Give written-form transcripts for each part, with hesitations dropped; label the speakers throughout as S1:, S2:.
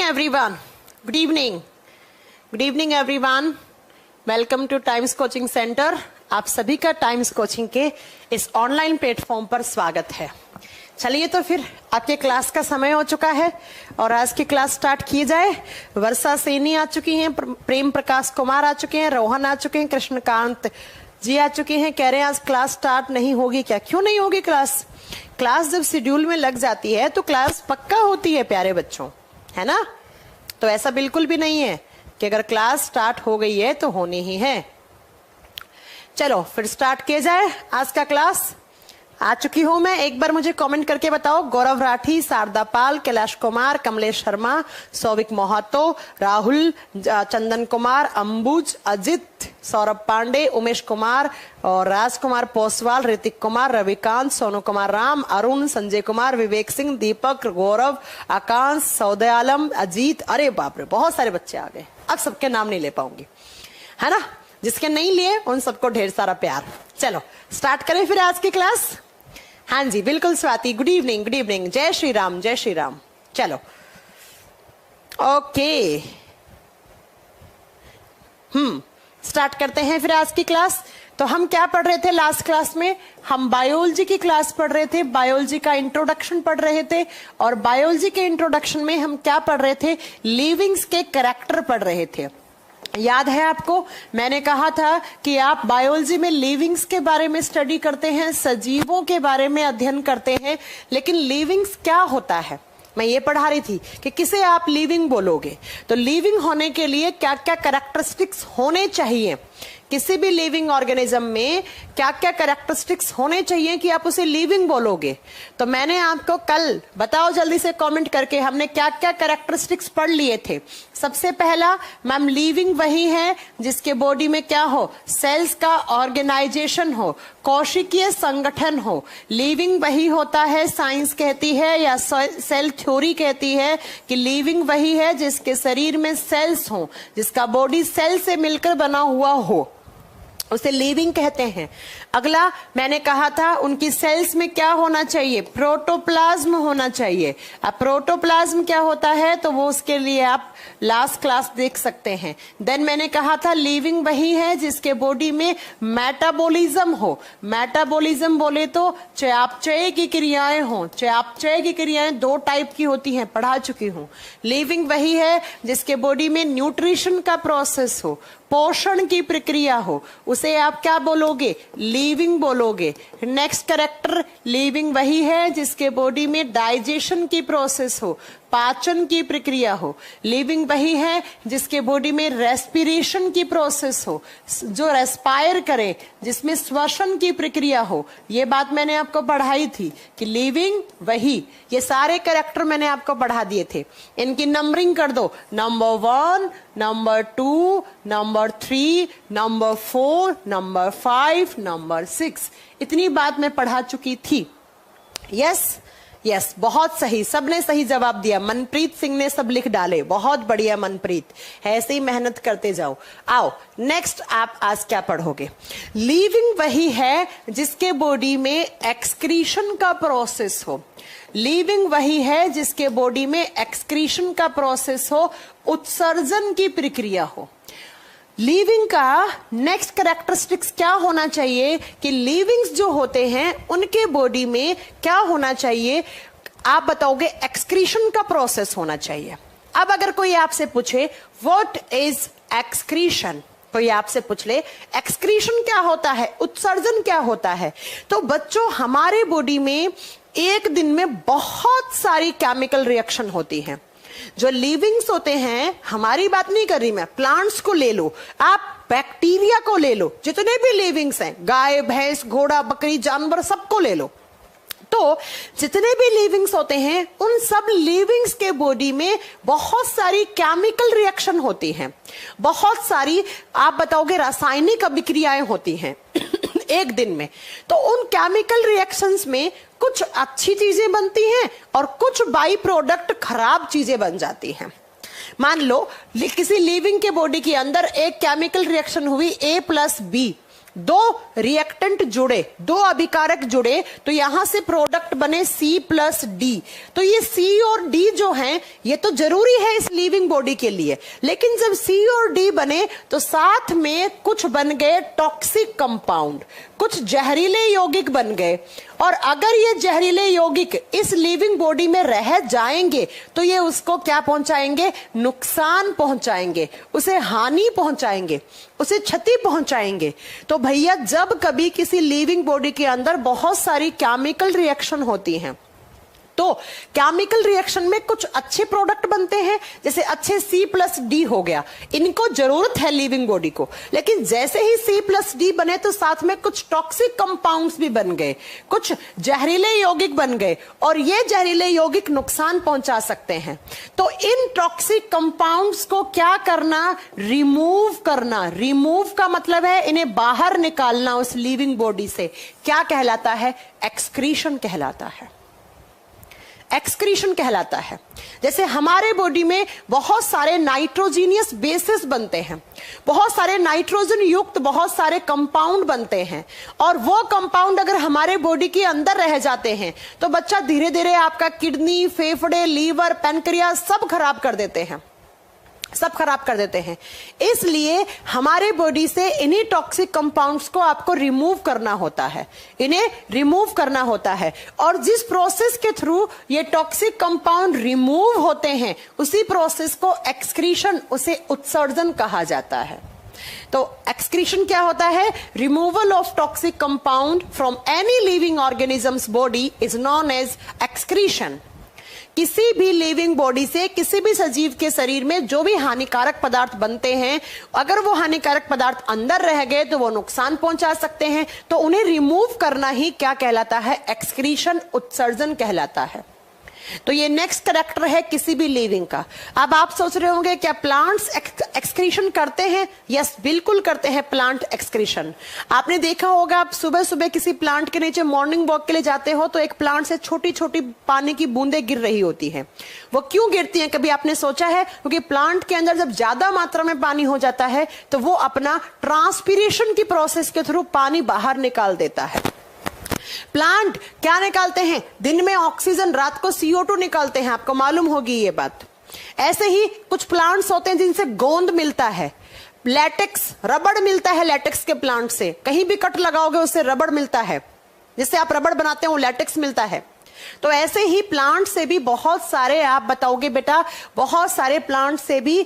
S1: everyone. Good evening. Good evening everyone. Welcome to times coaching centre. आप सभी का times coaching के इस ऑनलाइन प्लेटफॉर्म पर स्वागत है. चलिए तो फिर आपके क्लास का समय हो चुका है और आज की क्लास स्टार्ट की जाए. वर्षा सैनी आ चुकी हैं, प्रेम प्रकाश कुमार आ चुके हैं, रोहन आ चुके हैं, कृष्णकांत जी आ चुके हैं. कह रहे हैं आज क्लास स्टार्ट नहीं होगी क्या? क्यों नहीं होगी क्लास? क्लास जब शेड्यूल में लग जाती है तो क्लास पक्का होती है प्यारे बच्चों, है ना? तो ऐसा बिल्कुल भी नहीं है कि अगर क्लास स्टार्ट हो गई है तो होनी ही है. चलो फिर स्टार्ट किया जाए. आज का क्लास आ चुकी हूं मैं. एक बार मुझे कमेंट करके बताओ. गौरव राठी, शारदा पाल, कैलाश कुमार, कमलेश शर्मा, सौविक मोहतो, राहुल, चंदन कुमार, अंबुज, अजित, सौरभ पांडे, उमेश कुमार और राजकुमार पोसवाल, ऋतिक कुमार, रविकांत, सोनू कुमार राम, अरुण, संजय कुमार, विवेक सिंह, दीपक, गौरव, आकांश, सौदे आलम, अजीत. अरे बाप रे, बहुत सारे बच्चे आ गए. अब सबके नाम नहीं ले पाऊंगी, है ना? जिसके नहीं लिए उन सबको ढेर सारा प्यार. चलो स्टार्ट करें फिर आज की क्लास. हाँ जी बिल्कुल Swati. Good evening, good evening. जय श्री राम, जय श्री राम. चलो ओके, स्टार्ट करते हैं फिर आज की क्लास. तो हम क्या पढ़ रहे थे लास्ट क्लास में? हम बायोलॉजी की क्लास पढ़ रहे थे, बायोलॉजी का इंट्रोडक्शन पढ़ रहे थे. और बायोलॉजी के इंट्रोडक्शन में हम क्या पढ़ रहे थे? लिविंग्स के कैरेक्टर पढ़ रहे थे. याद है आपको? मैंने कहा था कि आप बायोलॉजी में लिविंग्स के बारे में स्टडी करते हैं, सजीवों के बारे में अध्ययन करते हैं, लेकिन लिविंग्स क्या होता है मैं ये पढ़ा रही थी कि किसे आप लिविंग बोलोगे. तो लिविंग होने के लिए क्या क्या कैरेक्टरिस्टिक्स होने चाहिए, किसी भी लिविंग ऑर्गेनिज्म में क्या क्या कैरेक्टरिस्टिक्स होने चाहिए कि आप उसे लिविंग बोलोगे. तो मैंने आपको कल, बताओ जल्दी से कमेंट करके, हमने क्या क्या कैरेक्टरिस्टिक्स पढ़ लिए थे. सबसे पहला, मैम लिविंग वही है जिसके बॉडी में क्या हो? सेल्स का ऑर्गेनाइजेशन हो, कोशिकीय संगठन हो. लिविंग वही होता है, साइंस कहती है या सेल थ्योरी कहती है कि लिविंग वही है जिसके शरीर में सेल्स हो, जिसका बॉडी सेल से मिलकर बना हुआ हो, उसे लिविंग कहते हैं. अगला मैंने कहा था उनकी सेल्स में क्या होना चाहिए? प्रोटोप्लाज्म होना चाहिए. अब प्रोटोप्लाज्म क्या होता है तो वो उसके लिए आप लास्ट क्लास देख सकते हैं. देन मैंने कहा था लिविंग वही है जिसके बॉडी में मेटाबॉलिज्म हो. मेटाबॉलिज्म बोले तो चयापचय की क्रियाएं हो. चयापचय की क्रियाएं दो टाइप की होती हैं, पढ़ा चुकी हूं. लिविंग वही है जिसके बॉडी में न्यूट्रिशन का प्रोसेस हो, पोषण की प्रक्रिया हो, उसे आप क्या बोलोगे? लिविंग बोलोगे. नेक्स्ट कैरेक्टर, लिविंग वही है जिसके बॉडी में डाइजेशन की प्रोसेस हो, पाचन की प्रक्रिया हो. लिविंग वही है जिसके बॉडी में रेस्पिरेशन की प्रोसेस हो, जो रेस्पायर करे, जिसमें श्वसन की प्रक्रिया हो. ये बात मैंने आपको पढ़ाई थी कि लिविंग वही. ये सारे कैरेक्टर मैंने आपको पढ़ा दिए थे. इनकी नंबरिंग कर दो. Number 1, number 2, number 3, number 4, number 5, number 6. इतनी बात मैं पढ़ा चुकी थी. यस यस, बहुत सही, सबने सही जवाब दिया. मनप्रीत सिंह ने सब लिख डाले. बहुत बढ़िया मनप्रीत, ऐसे ही मेहनत करते जाओ. आओ नेक्स्ट, आप आज क्या पढ़ोगे? लिविंग वही है जिसके बॉडी में एक्सक्रीशन का प्रोसेस हो. लिविंग वही है जिसके बॉडी में एक्सक्रीशन का प्रोसेस हो, उत्सर्जन की प्रक्रिया हो. लिविंग का नेक्स्ट कैरेक्टरिस्टिक्स क्या होना चाहिए कि लिविंग्स जो होते हैं उनके बॉडी में क्या होना चाहिए? आप बताओगे एक्सक्रीशन का प्रोसेस होना चाहिए. अब अगर कोई आपसे पूछे व्हाट इज एक्सक्रीशन, कोई आपसे पूछ ले एक्सक्रीशन क्या होता है, उत्सर्जन क्या होता है, तो बच्चों हमारे बॉडी में एक दिन में बहुत सारी केमिकल रिएक्शन होती हैं. जो लिविंग्स होते हैं, हमारी बात नहीं कर रही मैं, प्लांट्स को ले लो आप, बैक्टीरिया को ले लो, जितने भी लिविंग्स हैं, गाय, भैंस, घोड़ा, बकरी, जानवर, सबको ले लो. तो जितने भी लिविंग्स होते हैं उन सब लिविंग्स के बॉडी में बहुत सारी केमिकल रिएक्शन होती हैं, बहुत सारी आप बताओगे रासायनिक अभिक्रियाएं होती हैं एक दिन में. तो उन केमिकल रिएक्शंस में कुछ अच्छी चीजें बनती हैं और कुछ बाई प्रोडक्ट खराब चीजें बन जाती हैं. मान लो किसी लिविंग के बॉडी के अंदर एक केमिकल रिएक्शन हुई A+B, दो रिएक्टेंट जुड़े, दो अभिकारक जुड़े, तो यहां से प्रोडक्ट बने C+D। तो ये C और D जो हैं ये तो जरूरी है इस लिविंग बॉडी के लिए, लेकिन जब C और D बने तो साथ में कुछ बन गए टॉक्सिक कंपाउंड, कुछ जहरीले यौगिक बन गए। और अगर ये जहरीले यौगिक इस लिविंग बॉडी में रह जाएंगे तो ये उसको क्या पहुंचाएंगे, नुकसान पहुंचाएंगे, उसे हानि पहुंचाएंगे, उसे क्षति पहुंचाएंगे। तो भैया जब कभी किसी लिविंग बॉडी के अंदर बहुत सारी केमिकल रिएक्शन होती हैं, तो केमिकल रिएक्शन में कुछ अच्छे प्रोडक्ट बनते हैं, जैसे अच्छे C+D हो गया, इनको जरूरत है लिविंग बॉडी को। लेकिन जैसे ही C+D बने तो साथ में कुछ टॉक्सिक कंपाउंड्स भी बन गए, कुछ जहरीले यौगिक बन गए, और ये जहरीले यौगिक नुकसान पहुंचा सकते हैं। तो इन टॉक्सिक कंपाउंड्स को क्या करना, रिमूव करना। रिमूव का मतलब है इन्हें बाहर निकालना उस लिविंग बॉडी से। क्या कहलाता है, एक्सक्रीशन कहलाता है, एक्सक्रीशन कहलाता है। जैसे हमारे बॉडी में बहुत सारे नाइट्रोजीनियस बेसिस बनते हैं, बहुत सारे नाइट्रोजन युक्त बहुत सारे कंपाउंड बनते हैं, और वो कंपाउंड अगर हमारे बॉडी के अंदर रह जाते हैं तो बच्चा धीरे धीरे आपका किडनी, फेफड़े, लीवर, पैनक्रियाज सब खराब कर देते हैं, सब खराब कर देते हैं। इसलिए हमारे बॉडी से इन्हीं टॉक्सिक कंपाउंड्स को आपको रिमूव करना होता है, इन्हें रिमूव करना होता है। और जिस प्रोसेस के थ्रू ये टॉक्सिक कंपाउंड रिमूव होते हैं उसी प्रोसेस को एक्सक्रीशन, उसे उत्सर्जन कहा जाता है। तो एक्सक्रीशन क्या होता है, removal of toxic compound from any living organisms body is known as excretion. किसी भी लिविंग बॉडी से, किसी भी सजीव के शरीर में जो भी हानिकारक पदार्थ बनते हैं, अगर वो हानिकारक पदार्थ अंदर रह गए तो वो नुकसान पहुंचा सकते हैं, तो उन्हें रिमूव करना ही क्या कहलाता है, एक्सक्रीशन, उत्सर्जन कहलाता है। तो ये नेक्स्ट कैरेक्टर है किसी भी लिविंग का। अब आप सोच रहे होंगे क्या प्लांट्स एक्सक्रीशन करते हैं? यस, बिल्कुल करते हैं प्लांट एक्सक्रीशन। आपने देखा होगा, आप सुबह सुबह किसी प्लांट के नीचे मॉर्निंग वॉक के लिए जाते हो तो एक प्लांट से छोटी छोटी पानी की बूंदें गिर रही होती हैं। वो क्यों गिरती हैं, कभी आपने सोचा है? क्योंकि प्लांट के अंदर जब ज्यादा मात्रा में पानी हो जाता है तो वो अपना ट्रांसपीरेशन की प्रोसेस के थ्रू पानी बाहर निकाल देता है। प्लांट क्या निकालते हैं, दिन में ऑक्सीजन, रात को CO2 निकालते हैं, आपको मालूम होगी ये बात। ऐसे ही कुछ प्लांट्स होते हैं जिनसे गोंद मिलता है, लैटेक्स, रबड़ मिलता है लैटेक्स के प्लांट से। कहीं भी कट लगाओगे उससे रबड़ मिलता है, जिससे आप रबड़ बनाते हो लैटेक्स मिलता है। तो ऐसे ही प्लांट से भी बहुत सारे, आप बताओगे बेटा, बहुत सारे प्लांट से भी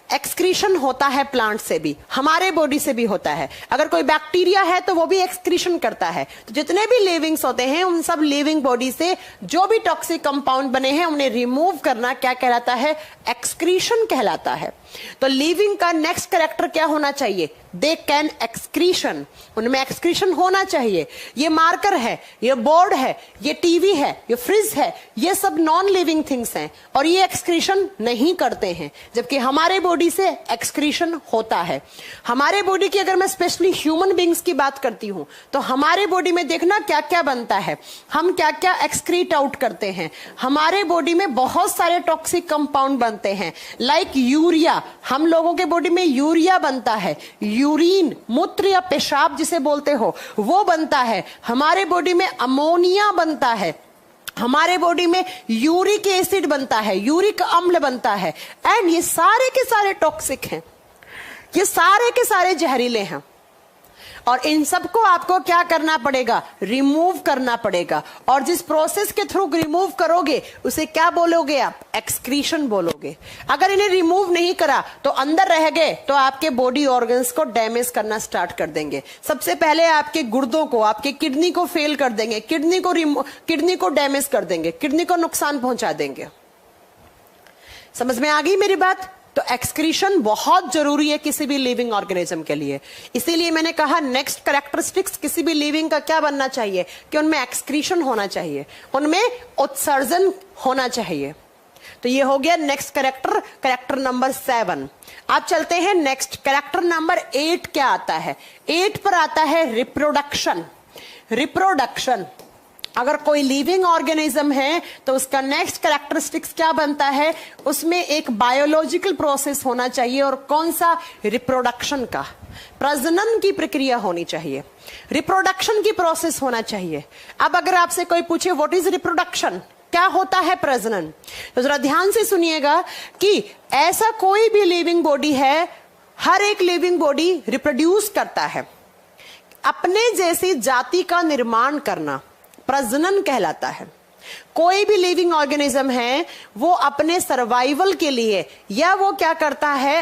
S1: एक्सक्रीशन होता है, प्लांट से भी, हमारे बॉडी से भी होता है। अगर कोई बैक्टीरिया है तो वो भी एक्सक्रीशन करता है। तो जितने भी लिविंग्स होते हैं उन सब लिविंग बॉडी से जो भी टॉक्सिक कंपाउंड बने हैं उन्हें रिमूव करना क्या कहलाता है, एक्सक्रीशन कहलाता है। तो लिविंग का नेक्स्ट कैरेक्टर क्या होना चाहिए, दे कैन एक्सक्रीशन, उनमें एक्सक्रीशन होना चाहिए। ये मार्कर है, ये बोर्ड है, ये टीवी है, ये फ्रिज है, ये सब नॉन लिविंग थिंग्स हैं और ये एक्सक्रीशन नहीं करते हैं, जबकि हमारे बॉडी से एक्सक्रीशन होता है। हमारे बॉडी की अगर मैं स्पेशली ह्यूमन बींग्स की बात करती हूं तो हमारे बॉडी में देखना क्या क्या बनता है, हम क्या क्या एक्सक्रीट आउट करते हैं। हमारे बॉडी में बहुत सारे टॉक्सिक कंपाउंड बनते हैं, लाइक यूरिया। हम लोगों के बॉडी में यूरिया बनता है, यूरिन, मूत्र या पेशाब जिसे बोलते हो वो बनता है। हमारे बॉडी में अमोनिया बनता है, हमारे बॉडी में यूरिक एसिड बनता है, यूरिक अम्ल बनता है। एंड ये सारे के सारे टॉक्सिक हैं, ये सारे के सारे जहरीले हैं और इन सबको आपको क्या करना पड़ेगा, रिमूव करना पड़ेगा। और जिस प्रोसेस के थ्रू रिमूव करोगे उसे क्या बोलोगे आप, एक्सक्रीशन बोलोगे। अगर इन्हें रिमूव नहीं करा तो अंदर रह गए तो आपके बॉडी ऑर्गन्स को डैमेज करना स्टार्ट कर देंगे। सबसे पहले आपके गुर्दों को, आपके किडनी को फेल कर देंगे, किडनी को डैमेज कर देंगे, किडनी को नुकसान पहुंचा देंगे। समझ में आ गई मेरी बात? तो एक्सक्रीशन बहुत जरूरी है किसी भी लिविंग ऑर्गेनिज्म के लिए। इसीलिए मैंने कहा नेक्स्ट कैरेक्टरिस्टिक्स किसी भी लिविंग का क्या बनना चाहिए कि उनमें एक्सक्रीशन होना चाहिए, उनमें उत्सर्जन होना चाहिए। तो ये हो गया नेक्स्ट कैरेक्टर नंबर 7। आप चलते हैं नेक्स्ट कैरेक्टर नंबर 8। क्या आता है? 8 पर आता है रिप्रोडक्शन। रिप्रोडक्शन, अगर कोई लिविंग ऑर्गेनिज्म है तो उसका नेक्स्ट कैरेक्टरिस्टिक्स क्या बनता है, उसमें एक बायोलॉजिकल प्रोसेस होना चाहिए। और कौन सा? रिप्रोडक्शन का। प्रजनन की प्रक्रिया होनी चाहिए, रिप्रोडक्शन की प्रोसेस होना चाहिए। अब अगर आपसे कोई पूछे व्हाट इज रिप्रोडक्शन, क्या होता है प्रजनन, तो जरा ध्यान से सुनिएगा कि ऐसा कोई भी लिविंग बॉडी है, हर एक लिविंग बॉडी रिप्रोड्यूस करता है। अपने जैसी जाति का निर्माण करना प्रजनन कहलाता है। कोई भी लिविंग ऑर्गेनिज्म है वो अपने सर्वाइवल के लिए या वो क्या करता है,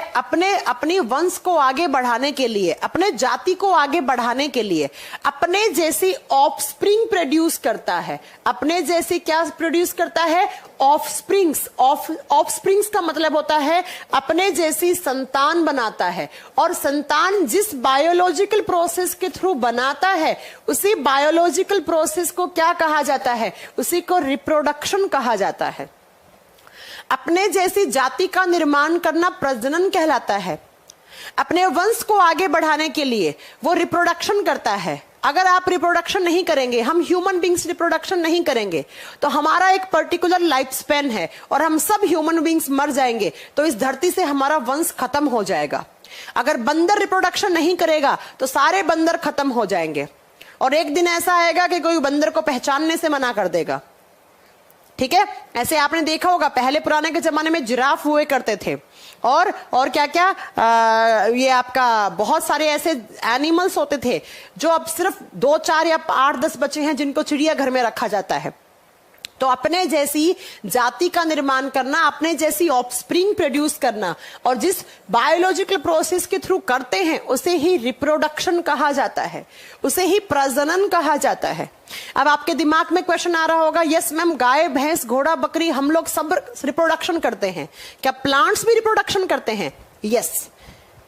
S1: अपनी वंश को आगे बढ़ाने के लिए, अपने जाति को आगे बढ़ाने के लिए अपने जैसी ऑफस्प्रिंग प्रोड्यूस करता है। अपने जैसी क्या प्रोड्यूस करता है, ऑफस्प्रिंग्स। ऑफस्प्रिंग्स का मतलब होता है अपने जैसी संतान बनाता है, और संतान जिस बायोलॉजिकल प्रोसेस के थ्रू बनाता है उसी बायोलॉजिकल प्रोसेस को क्या कहा जाता है, उसी को रिप्रोडक्शन कहा जाता है। अपने जैसी जाति का निर्माण करना प्रजनन कहलाता है। अपने वंश को आगे बढ़ाने के लिए वो रिप्रोडक्शन करता है। अगर आप रिप्रोडक्शन नहीं करेंगे, हम ह्यूमन बींग्स रिप्रोडक्शन नहीं करेंगे, तो हमारा एक पर्टिकुलर लाइफ स्पैन है और हम सब ह्यूमन बींग्स मर जाएंगे, तो इस धरती से हमारा वंश खत्म हो जाएगा। अगर बंदर रिप्रोडक्शन नहीं करेगा तो सारे बंदर खत्म हो जाएंगे, और एक दिन ऐसा आएगा कि कोई बंदर को पहचानने से मना कर देगा। ठीक है, ऐसे आपने देखा होगा पहले पुराने के जमाने में जिराफ हुए करते थे, और क्या क्या ये आपका बहुत सारे ऐसे एनिमल्स होते थे जो अब सिर्फ 2, 4 या 8, 10 बचे हैं जिनको चिड़ियाघर में रखा जाता है। तो अपने जैसी जाति का निर्माण करना, अपने जैसी ऑफस्प्रिंग प्रोड्यूस करना, और जिस बायोलॉजिकल प्रोसेस के थ्रू करते हैं उसे ही रिप्रोडक्शन कहा जाता है, उसे ही प्रजनन कहा जाता है। अब आपके दिमाग में क्वेश्चन आ रहा होगा, यस मैम, गाय, भैंस, घोड़ा, बकरी, हम लोग सब रिप्रोडक्शन करते हैं, क्या प्लांट्स भी रिप्रोडक्शन करते हैं? यस,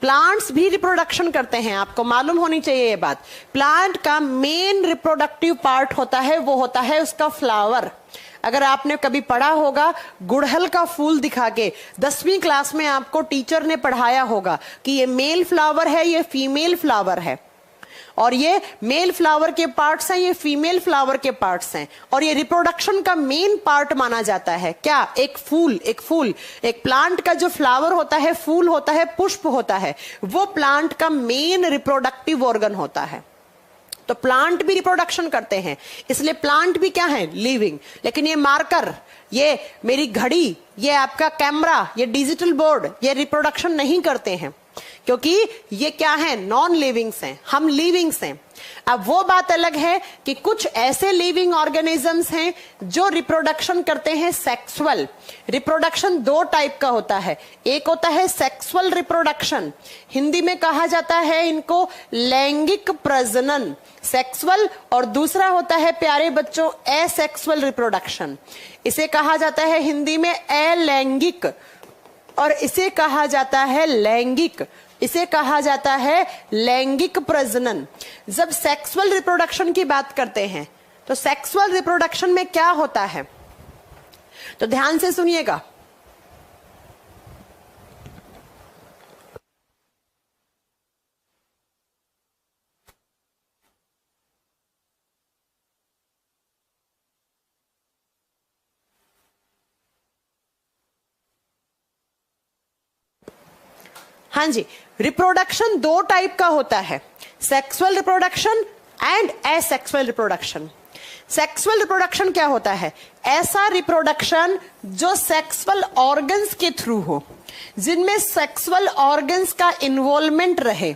S1: प्लांट्स भी रिप्रोडक्शन करते हैं। आपको मालूम होनी चाहिए ये बात। प्लांट का मेन रिप्रोडक्टिव पार्ट होता है, वो होता है उसका फ्लावर। अगर आपने कभी पढ़ा होगा गुड़हल का फूल दिखा के, 10वीं क्लास में आपको टीचर ने पढ़ाया होगा कि ये मेल फ्लावर है, ये फीमेल फ्लावर है, और ये मेल फ्लावर के पार्ट्स हैं, ये फीमेल फ्लावर के पार्ट्स हैं, और ये रिप्रोडक्शन का मेन पार्ट माना जाता है। क्या? एक फूल एक प्लांट का जो फ्लावर होता है, फूल होता है, पुष्प होता है, वो प्लांट का मेन रिप्रोडक्टिव ऑर्गन होता है। तो प्लांट भी रिप्रोडक्शन करते हैं, इसलिए प्लांट भी क्या है? लिविंग। लेकिन ये मार्कर, ये मेरी घड़ी, ये आपका कैमरा, ये डिजिटल बोर्ड, ये रिप्रोडक्शन नहीं करते हैं, क्योंकि ये क्या है? नॉन लिविंग्स हैं, हम लिविंग्स हैं। अब वो बात अलग है कि कुछ ऐसे लिविंग ऑर्गेनिजम्स हैं जो रिप्रोडक्शन करते हैं सेक्सुअल। रिप्रोडक्शन 2 टाइप का होता है, एक होता है सेक्सुअल रिप्रोडक्शन, हिंदी में कहा जाता है इनको लैंगिक प्रजनन, सेक्सुअल, और दूसरा होता है प्यारे बच्चों एसेक्सुअल रिप्रोडक्शन। इसे कहा जाता है हिंदी में अलैंगिक, और इसे कहा जाता है लैंगिक, इसे कहा जाता है लैंगिक प्रजनन। जब सेक्सुअल रिप्रोडक्शन की बात करते हैं तो सेक्सुअल रिप्रोडक्शन में क्या होता है, तो ध्यान से सुनिएगा। हाँ जी, रिप्रोडक्शन 2 टाइप का होता है, sexual reproduction and asexual reproduction. Sexual reproduction क्या होता है? ऐसा रिप्रोडक्शन जो सेक्सुअल ऑर्गन्स के थ्रू हो, जिनमें सेक्सुअल ऑर्गन्स का इन्वॉल्वमेंट रहे।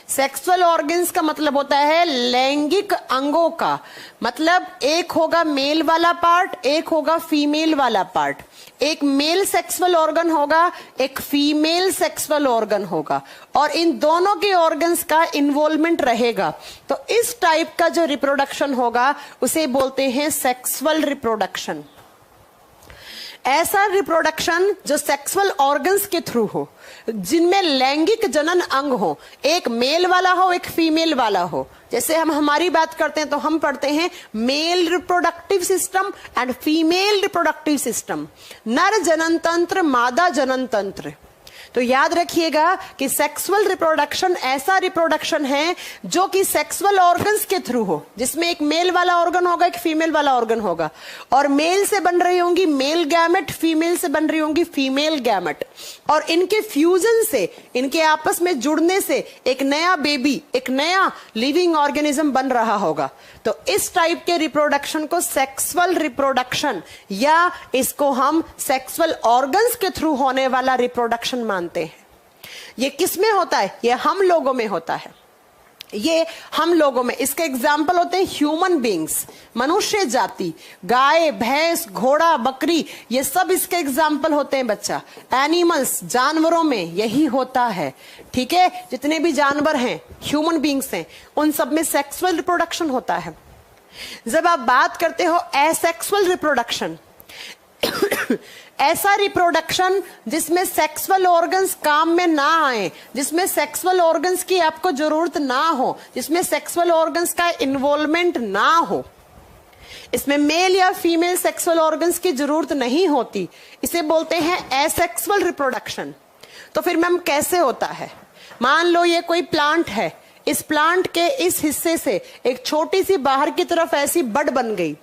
S1: सेक्सुअल ऑर्गन्स का मतलब होता है लैंगिक अंगों का, मतलब एक होगा मेल वाला पार्ट, एक होगा फीमेल वाला पार्ट। एक मेल सेक्सुअल ऑर्गन होगा, एक फीमेल सेक्सुअल ऑर्गन होगा, और इन दोनों के ऑर्गन्स का इन्वॉल्वमेंट रहेगा। तो इस टाइप का जो रिप्रोडक्शन होगा उसे बोलते हैं सेक्सुअल रिप्रोडक्शन। ऐसा रिप्रोडक्शन जो सेक्सुअल ऑर्गन्स के थ्रू हो, जिनमें लैंगिक जनन अंग हो, एक मेल वाला हो, एक फीमेल वाला हो। जैसे हम हमारी बात करते हैं तो हम पढ़ते हैं male reproductive system and female reproductive system, नर जनन तंत्र, मादा जनन तंत्र। तो याद रखिएगा कि सेक्सुअल रिप्रोडक्शन ऐसा रिप्रोडक्शन है जो कि सेक्सुअल ऑर्गन्स के थ्रू हो, जिसमें एक मेल वाला ऑर्गन होगा, एक फीमेल वाला ऑर्गन होगा, और मेल से बन रही होंगी मेल गैमेट, फीमेल से बन रही होंगी फीमेल गैमेट, और इनके फ्यूजन से, इनके आपस में जुड़ने से एक नया बेबी, एक नया लिविंग ऑर्गेनिज्म बन रहा होगा। तो इस टाइप के रिप्रोडक्शन को सेक्सुअल रिप्रोडक्शन या इसको हम सेक्सुअल ऑर्गन्स के थ्रू होने वाला रिप्रोडक्शन मानते हैं। ये किस में होता है? ये हम लोगों में होता है, ये हम लोगों में। इसके एग्जाम्पल होते हैं ह्यूमन बींग्स, मनुष्य जाति, गाय, भैंस, घोड़ा, बकरी, ये सब इसके एग्जाम्पल होते हैं बच्चा। एनिमल्स, जानवरों में यही होता है, ठीक है। जितने भी जानवर हैं, ह्यूमन बींग्स हैं, उन सब में सेक्सुअल रिप्रोडक्शन होता है। जब आप बात करते हो एसेक्सुअल रिप्रोडक्शन, ऐसा रिप्रोडक्शन जिसमें सेक्सुअल ऑर्गन्स काम में ना आए, जिसमें सेक्सुअल ऑर्गन्स की आपको जरूरत ना हो, जिसमें सेक्सुअल ऑर्गन्स का इन्वॉल्वमेंट ना हो, इसमें मेल या फीमेल सेक्सुअल ऑर्गन्स की जरूरत नहीं होती, इसे बोलते हैं एसेक्सुअल रिप्रोडक्शन। तो फिर मैम कैसे होता है? मान लो ये कोई प्लांट है, इस प्लांट के इस हिस्से से एक छोटी सी बाहर की तरफ ऐसी बड बन गई,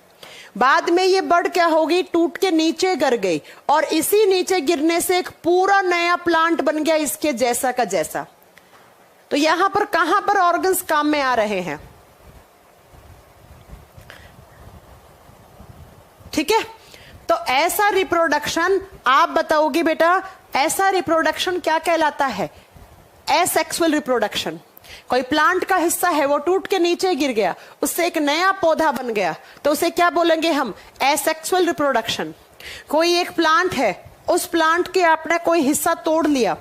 S1: बाद में ये बड क्या होगी, टूट के नीचे गिर गई, और इसी नीचे गिरने से एक पूरा नया प्लांट बन गया इसके जैसा का जैसा। तो यहां पर कहां पर ऑर्गन्स काम में आ रहे हैं? ठीक है। तो ऐसा रिप्रोडक्शन, आप बताओगे बेटा ऐसा रिप्रोडक्शन क्या कहलाता है? Asexual reproduction. कोई प्लांट का हिस्सा है, वो टूट के नीचे गिर गया, उससे एक नया पौधा बन गया, तो उसे क्या बोलेंगे हम? Asexual reproduction. कोई एक प्लांट है, उस प्लांट के आपने कोई हिस्सा तोड़ लिया,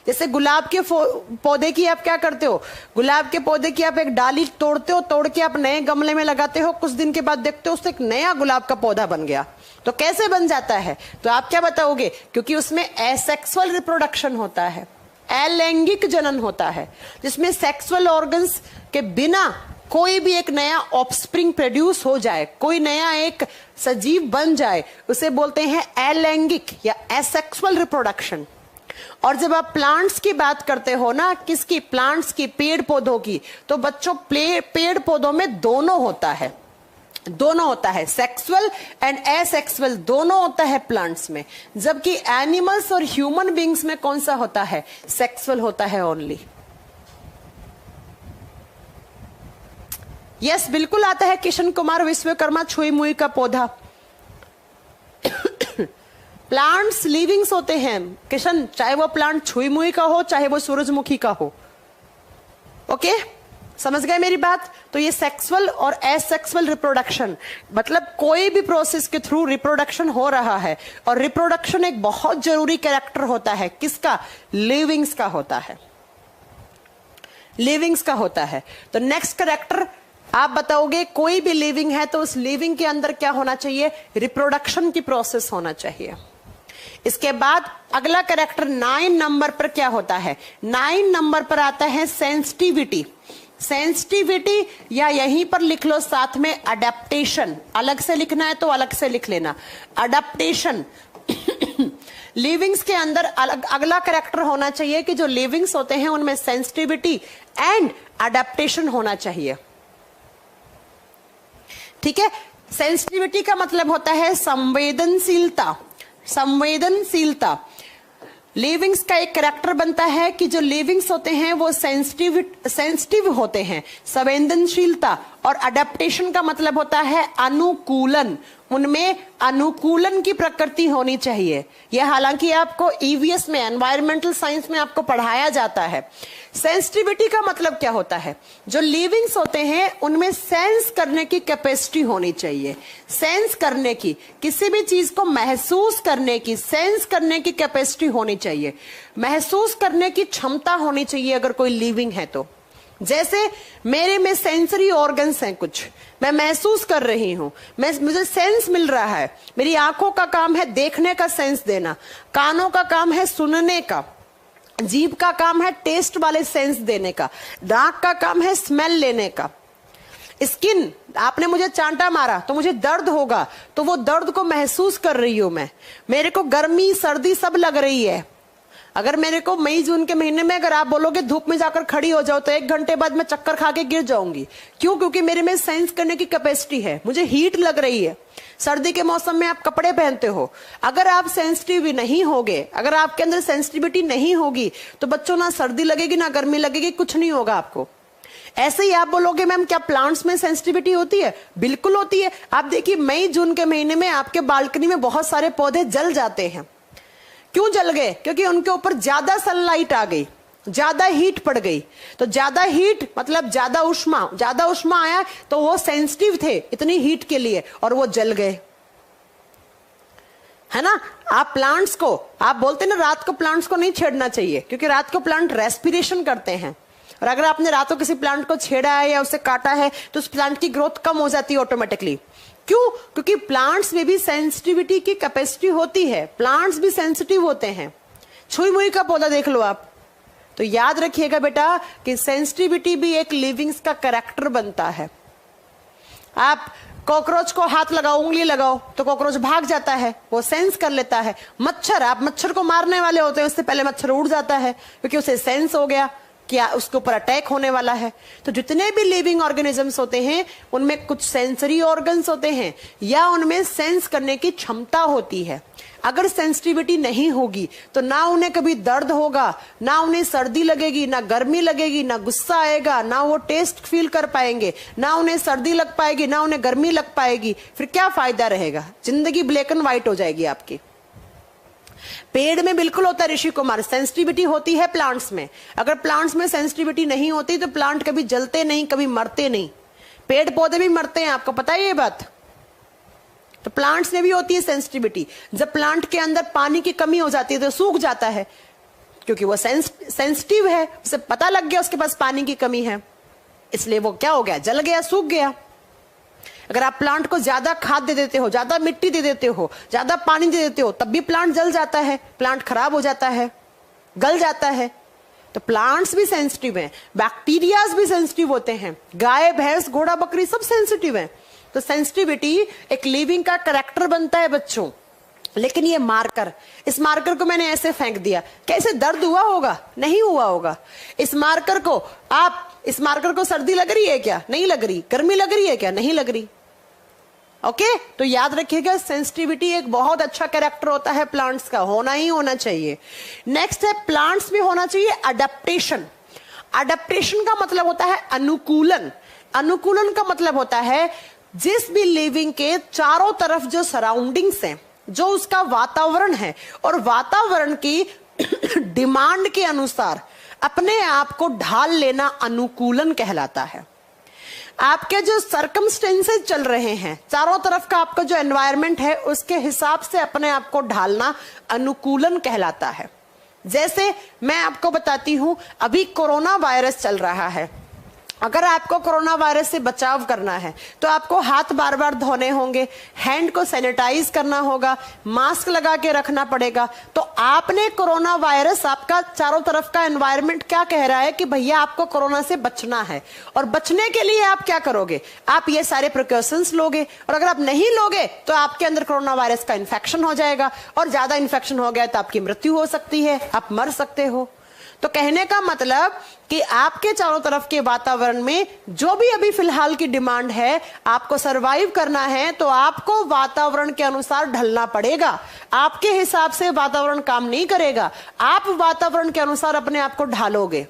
S1: जैसे गुलाब के पौधे की आप क्या करते हो, गुलाब के पौधे की आप एक डाली तोड़ते हो, तोड़ के आप नए गमले में लगाते हो, कुछ दिन के बाद देखते हो उससे एक नया गुलाब का पौधा बन गया। तो कैसे बन जाता है? तो आप क्या बताओगे? क्योंकि उसमें एसेक्सुअल रिप्रोडक्शन होता है, अलैंगिक जनन होता है, जिसमें सेक्सुअल ऑर्गन्स के बिना कोई भी एक नया ऑफस्प्रिंग प्रोड्यूस हो जाए, कोई नया एक सजीव बन जाए, उसे बोलते हैं अलैंगिक या एसेक्सुअल रिप्रोडक्शन। और जब आप प्लांट्स की बात करते हो ना, किसकी? प्लांट्स की, पेड़ पौधों की, तो बच्चों पेड़ पौधों में दोनों होता है, दोनों होता है, सेक्सुअल एंड एसेक्सुअल दोनों होता है प्लांट्स में। जबकि एनिमल्स और ह्यूमन बींग्स में कौन सा होता है? सेक्सुअल होता है ओनली। यस, बिल्कुल आता है किशन कुमार विश्वकर्मा छुई मुई का पौधा। प्लांट्स लिविंग्स होते हैं किशन, चाहे वो प्लांट छुई मुई का हो, चाहे वो सूरजमुखी का हो। ओके, समझ गए मेरी बात? तो ये सेक्सुअल और एसेक्सुअल रिप्रोडक्शन, मतलब कोई भी प्रोसेस के थ्रू रिप्रोडक्शन हो रहा है, और रिप्रोडक्शन एक बहुत जरूरी कैरेक्टर होता है, किसका? लिविंग्स का होता है, लिविंग्स का होता है। तो नेक्स्ट कैरेक्टर आप बताओगे, कोई भी लिविंग है तो उस लिविंग के अंदर क्या होना चाहिए? रिप्रोडक्शन की प्रोसेस होना चाहिए। इसके बाद अगला कैरेक्टर 9 नंबर पर क्या होता है? 9 नंबर पर आता है सेंसिटिविटी। सेंसिटिविटी, या यहीं पर लिख लो साथ में अडेप्टेशन, अलग से लिखना है तो अलग से लिख लेना, अडेप्टेशन। लिविंग्स के अंदर अगला कैरेक्टर होना चाहिए कि जो लिविंग्स होते हैं उनमें सेंसिटिविटी एंड अडेप्टेशन होना चाहिए। ठीक है, सेंसिटिविटी का मतलब होता है संवेदनशीलता, संवेदनशीलता। लिविंग्स का एक कैरेक्टर बनता है कि जो लिविंग्स होते हैं वो सेंसिटिव होते हैं, संवेदनशीलता। और अडेप्टेशन का मतलब होता है अनुकूलन, उनमें अनुकूलन की प्रकृति होनी चाहिए। यह हालांकि आपको ईवीएस में, एनवायरमेंटल साइंस में आपको पढ़ाया जाता है। सेंसिटिविटी का मतलब क्या होता है? जो लिविंग्स होते हैं उनमें सेंस करने की कैपेसिटी होनी चाहिए, सेंस करने की, किसी भी चीज को महसूस करने की, सेंस करने की कैपेसिटी होनी चाहिए, महसूस करने की क्षमता होनी चाहिए अगर कोई लिविंग है तो। जैसे मेरे में सेंसरी ऑर्गन्स हैं कुछ, मैं महसूस कर रही हूं, मुझे सेंस मिल रहा है। मेरी आंखों का काम है देखने का सेंस देना, कानों का काम है सुनने का, जीभ का काम है टेस्ट वाले सेंस देने का, नाक का काम है स्मेल लेने का। स्किन, आपने मुझे चांटा मारा तो मुझे दर्द होगा, तो वो दर्द को महसूस कर रही हूं मैं। मेरे को गर्मी सर्दी सब लग रही है, अगर मेरे को मई जून के महीने में अगर आप बोलोगे धूप में जाकर खड़ी हो जाओ तो 1 घंटे बाद मैं चक्कर खा के गिर जाऊंगी। क्यों? क्योंकि मेरे में सेंस करने की कैपेसिटी है, मुझे हीट लग रही है। सर्दी के मौसम में आप कपड़े पहनते हो, अगर आप सेंसिटिव नहीं होगे, अगर आपके अंदर सेंसिटिविटी नहीं होगी तो बच्चों ना सर्दी लगेगी ना गर्मी लगेगी, कुछ नहीं होगा आपको। ऐसे ही आप बोलोगे मैम क्या प्लांट्स में सेंसिटिविटी होती है? बिल्कुल होती है। आप देखिए मई जून के महीने में आपके बालकनी में बहुत सारे पौधे जल जाते हैं। क्यों जल गए? क्योंकि उनके ऊपर ज्यादा सनलाइट आ गई, ज्यादा हीट पड़ गई। तो ज्यादा हीट मतलब ज्यादा उष्मा आया तो वो सेंसिटिव थे इतनी हीट के लिए और वो जल गए, है ना। आप प्लांट्स को, आप बोलते ना रात को प्लांट्स को नहीं छेड़ना चाहिए क्योंकि रात को प्लांट रेस्पिरेशन करते हैं, और अगर आपने रात को किसी प्लांट को छेड़ा है या उसे काटा है तो उस प्लांट की ग्रोथ कम हो जाती है ऑटोमेटिकली। क्यों? क्योंकि प्लांट्स में भी सेंसिटिविटी की कैपेसिटी होती है, प्लांट्स भी सेंसिटिव होते हैं। छुई मुई का पौधा देख लो आप, तो याद रखिएगा बेटा कि सेंसिटिविटी भी एक लिविंग्स का कैरेक्टर बनता है। आप कॉकरोच को हाथ लगाओ, उंगली लगाओ तो कॉकरोच भाग जाता है, वो सेंस कर लेता है। मच्छर, आप मच्छर को मारने वाले होते हैं उससे पहले मच्छर उड़ जाता है क्योंकि उसे सेंस हो गया क्या उसके ऊपर अटैक होने वाला है। तो जितने भी लिविंग ऑर्गेनिजम्स होते हैं उनमें कुछ सेंसरी ऑर्गन्स होते हैं या उनमें सेंस करने की क्षमता होती है। अगर सेंसिटिविटी नहीं होगी तो ना उन्हें कभी दर्द होगा, ना उन्हें सर्दी लगेगी, ना गर्मी लगेगी, ना गुस्सा आएगा, ना वो टेस्ट फील कर पाएंगे, ना उन्हें सर्दी लग पाएगी, ना उन्हें गर्मी लग पाएगी। फिर क्या फायदा रहेगा? जिंदगी ब्लैक एंड व्हाइट हो जाएगी आपकी। पेड़ में बिल्कुल होता है ऋषि कुमार, सेंसिटिविटी होती है प्लांट्स में। अगर प्लांट्स में सेंसिटिविटी नहीं होती तो प्लांट कभी जलते नहीं, कभी मरते नहीं। पेड़ पौधे भी मरते हैं, आपको पता है ये बात। तो प्लांट्स में भी होती है सेंसिटिविटी। जब प्लांट के अंदर पानी की कमी हो जाती है तो सूख जाता है क्योंकि वो सेंसिटिव है, उसे पता लग गया उसके पास पानी की कमी है, इसलिए वो क्या हो गया? जल गया, सूख गया। अगर आप प्लांट को ज्यादा खाद दे देते हो, ज्यादा मिट्टी दे देते हो, ज्यादा पानी दे देते हो तब भी प्लांट जल जाता है, प्लांट खराब हो जाता है, गल जाता है। तो प्लांट्स भी सेंसिटिव हैं, बैक्टीरियाज भी सेंसिटिव होते हैं, गाय भैंस घोड़ा बकरी सब सेंसिटिव हैं। तो सेंसिटिविटी एक लिविंग का कैरेक्टर बनता है बच्चों। लेकिन ये मार्कर, इस मार्कर को मैंने ऐसे फेंक दिया, कैसे दर्द हुआ होगा? नहीं हुआ होगा। इस मार्कर को सर्दी लग रही है क्या? नहीं लग रही। गर्मी लग रही है क्या? नहीं लग रही। ओके, तो याद रखिएगा सेंसिटिविटी एक बहुत अच्छा कैरेक्टर होता है प्लांट्स का, होना ही होना चाहिए। नेक्स्ट है प्लांट्स में होना चाहिए अडेप्टेशन। अडेप्टेशन का मतलब होता है अनुकूलन। अनुकूलन का मतलब होता है जिस भी लिविंग के चारों तरफ जो सराउंडिंग्स हैं, जो उसका वातावरण है और वातावरण की डिमांड के अनुसार अपने आप को ढाल लेना अनुकूलन कहलाता है। आपके जो सर्कमस्टेंसेस चल रहे हैं, चारों तरफ का आपका जो एनवायरनमेंट है उसके हिसाब से अपने आप को ढालना अनुकूलन कहलाता है। जैसे मैं आपको बताती हूं, अभी कोरोना वायरस चल रहा है। अगर आपको कोरोना वायरस से बचाव करना है तो आपको हाथ बार बार धोने होंगे, हैंड को सैनिटाइज करना होगा, मास्क लगा के रखना पड़ेगा। तो आपने कोरोना वायरस, आपका चारों तरफ का एनवायरनमेंट क्या कह रहा है कि भैया आपको कोरोना से बचना है, और बचने के लिए आप क्या करोगे? आप ये सारे प्रिकॉशंस लोगे, और अगर आप नहीं लोगे तो आपके अंदर कोरोना वायरस का इन्फेक्शन हो जाएगा, और ज्यादा इन्फेक्शन हो गया तो आपकी मृत्यु हो सकती है, आप मर सकते हो। तो कहने का मतलब कि आपके चारों तरफ के वातावरण में जो भी अभी फिलहाल की डिमांड है, आपको सरवाइव करना है तो आपको वातावरण के अनुसार ढलना पड़ेगा। आपके हिसाब से वातावरण काम नहीं करेगा, आप वातावरण के अनुसार अपने आप को ढालोगे।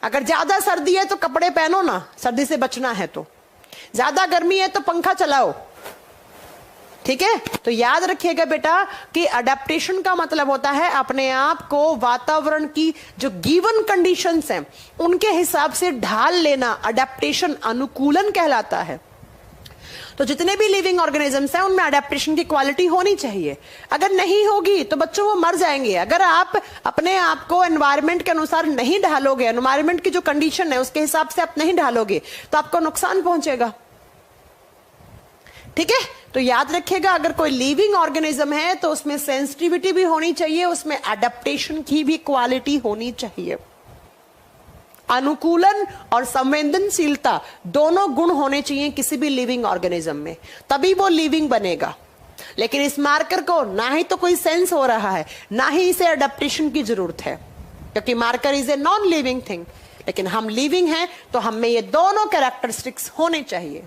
S1: अगर ज्यादा सर्दी है तो कपड़े पहनो ना, सर्दी से बचना है तो। ज्यादा गर्मी है तो पंखा चलाओ, ठीक है। तो याद रखिएगा बेटा कि अडेप्टेशन का मतलब होता है अपने आप को वातावरण की जो गिवन कंडीशंस हैं उनके हिसाब से ढाल लेना। अडेप्टेशन अनुकूलन कहलाता है। तो जितने भी लिविंग ऑर्गेनिजम्स हैं उनमें अडेप्टेशन की क्वालिटी होनी चाहिए। अगर नहीं होगी तो बच्चों वो मर जाएंगे। अगर आप अपने आप को एनवायरनमेंट के अनुसार नहीं ढालोगे, एनवायरनमेंट की जो कंडीशन है उसके हिसाब से आप नहीं ढालोगे तो आपको नुकसान पहुंचेगा, ठीक है। तो याद रखिएगा अगर कोई लिविंग ऑर्गेनिज्म है तो उसमें सेंसिटिविटी भी होनी चाहिए, उसमें अडेप्टेशन की भी क्वालिटी होनी चाहिए। अनुकूलन और संवेदनशीलता दोनों गुण होने चाहिए किसी भी लिविंग ऑर्गेनिज्म में, तभी वो लिविंग बनेगा। लेकिन इस मार्कर को ना ही तो कोई सेंस हो रहा है, ना ही इसे अडेप्टेशन की जरूरत है, क्योंकि marker is a non living thing. लेकिन हम लिविंग हैं तो हम में ये दोनों कैरेक्टरिस्टिक्स होने चाहिए।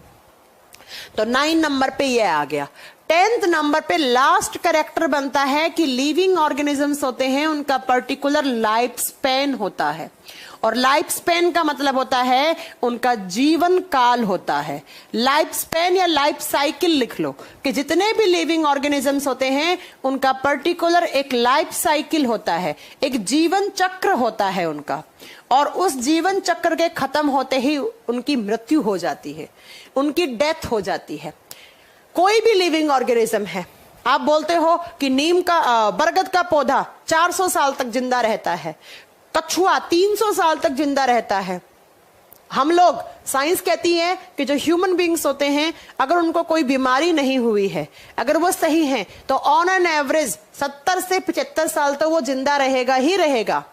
S1: तो 9 नंबर पे ये आ गया। 10th नंबर पे लास्ट कैरेक्टर बनता है कि लिविंग ऑर्गेनिजम्स होते हैं, उनका पर्टिकुलर लाइफ स्पैन होता है। और लाइफ स्पैन का मतलब होता है उनका जीवन काल होता है। लाइफ स्पैन या लाइफ साइकिल लिख लो कि जितने भी लिविंग ऑर्गेनिजम्स होते हैं उनका पर्टिकुलर एक लाइफ साइकिल होता है, एक जीवन चक्र होता है उनका। और उस जीवन चक्र के खत्म होते ही उनकी मृत्यु हो जाती है, उनकी डेथ हो जाती है। कोई भी लिविंग ऑर्गेनिज्म है, आप बोलते हो कि नीम का बरगद का पौधा 400 साल तक जिंदा रहता है, कछुआ 300 साल तक जिंदा रहता है। हम लोग, साइंस कहती है कि जो ह्यूमन बींग्स होते हैं अगर उनको कोई बीमारी नहीं हुई है, अगर वो सही हैं, तो ऑन एन एवरेज 70 से 75 साल तक वो जिंदा रहेगा ही रहेगा।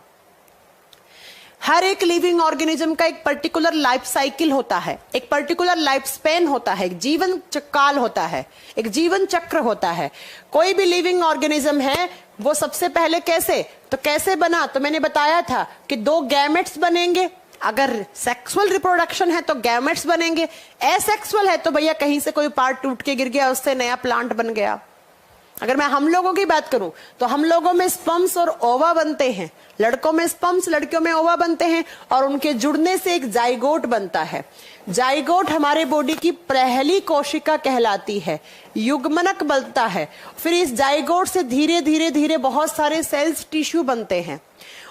S1: हर एक लिविंग ऑर्गेनिज्म का एक पर्टिकुलर लाइफ साइकिल होता है, एक पर्टिकुलर लाइफ स्पैन होता है, एक जीवन काल होता है, एक जीवन चक्र होता है। कोई भी लिविंग ऑर्गेनिज्म है वो सबसे पहले कैसे बना, तो मैंने बताया था कि 2 गैमेट्स बनेंगे। अगर सेक्सुअल रिप्रोडक्शन है तो गैमेट्स बनेंगे, एसेक्सुअल है तो भैया कहीं से कोई पार्ट टूट के गिर गया, उससे नया प्लांट बन गया। अगर मैं हम लोगों की बात करूं तो हम लोगों में स्पर्म्स और ओवा बनते हैं, लड़कों में स्पर्म्स, लड़कियों में ओवा बनते हैं, और उनके जुड़ने से एक जाइगोट बनता है। जाइगोट हमारे बॉडी की पहली कोशिका कहलाती है, युग्मनक बनता है। फिर इस जाइगोट से धीरे धीरे धीरे बहुत सारे सेल्स, टिश्यू बनते हैं,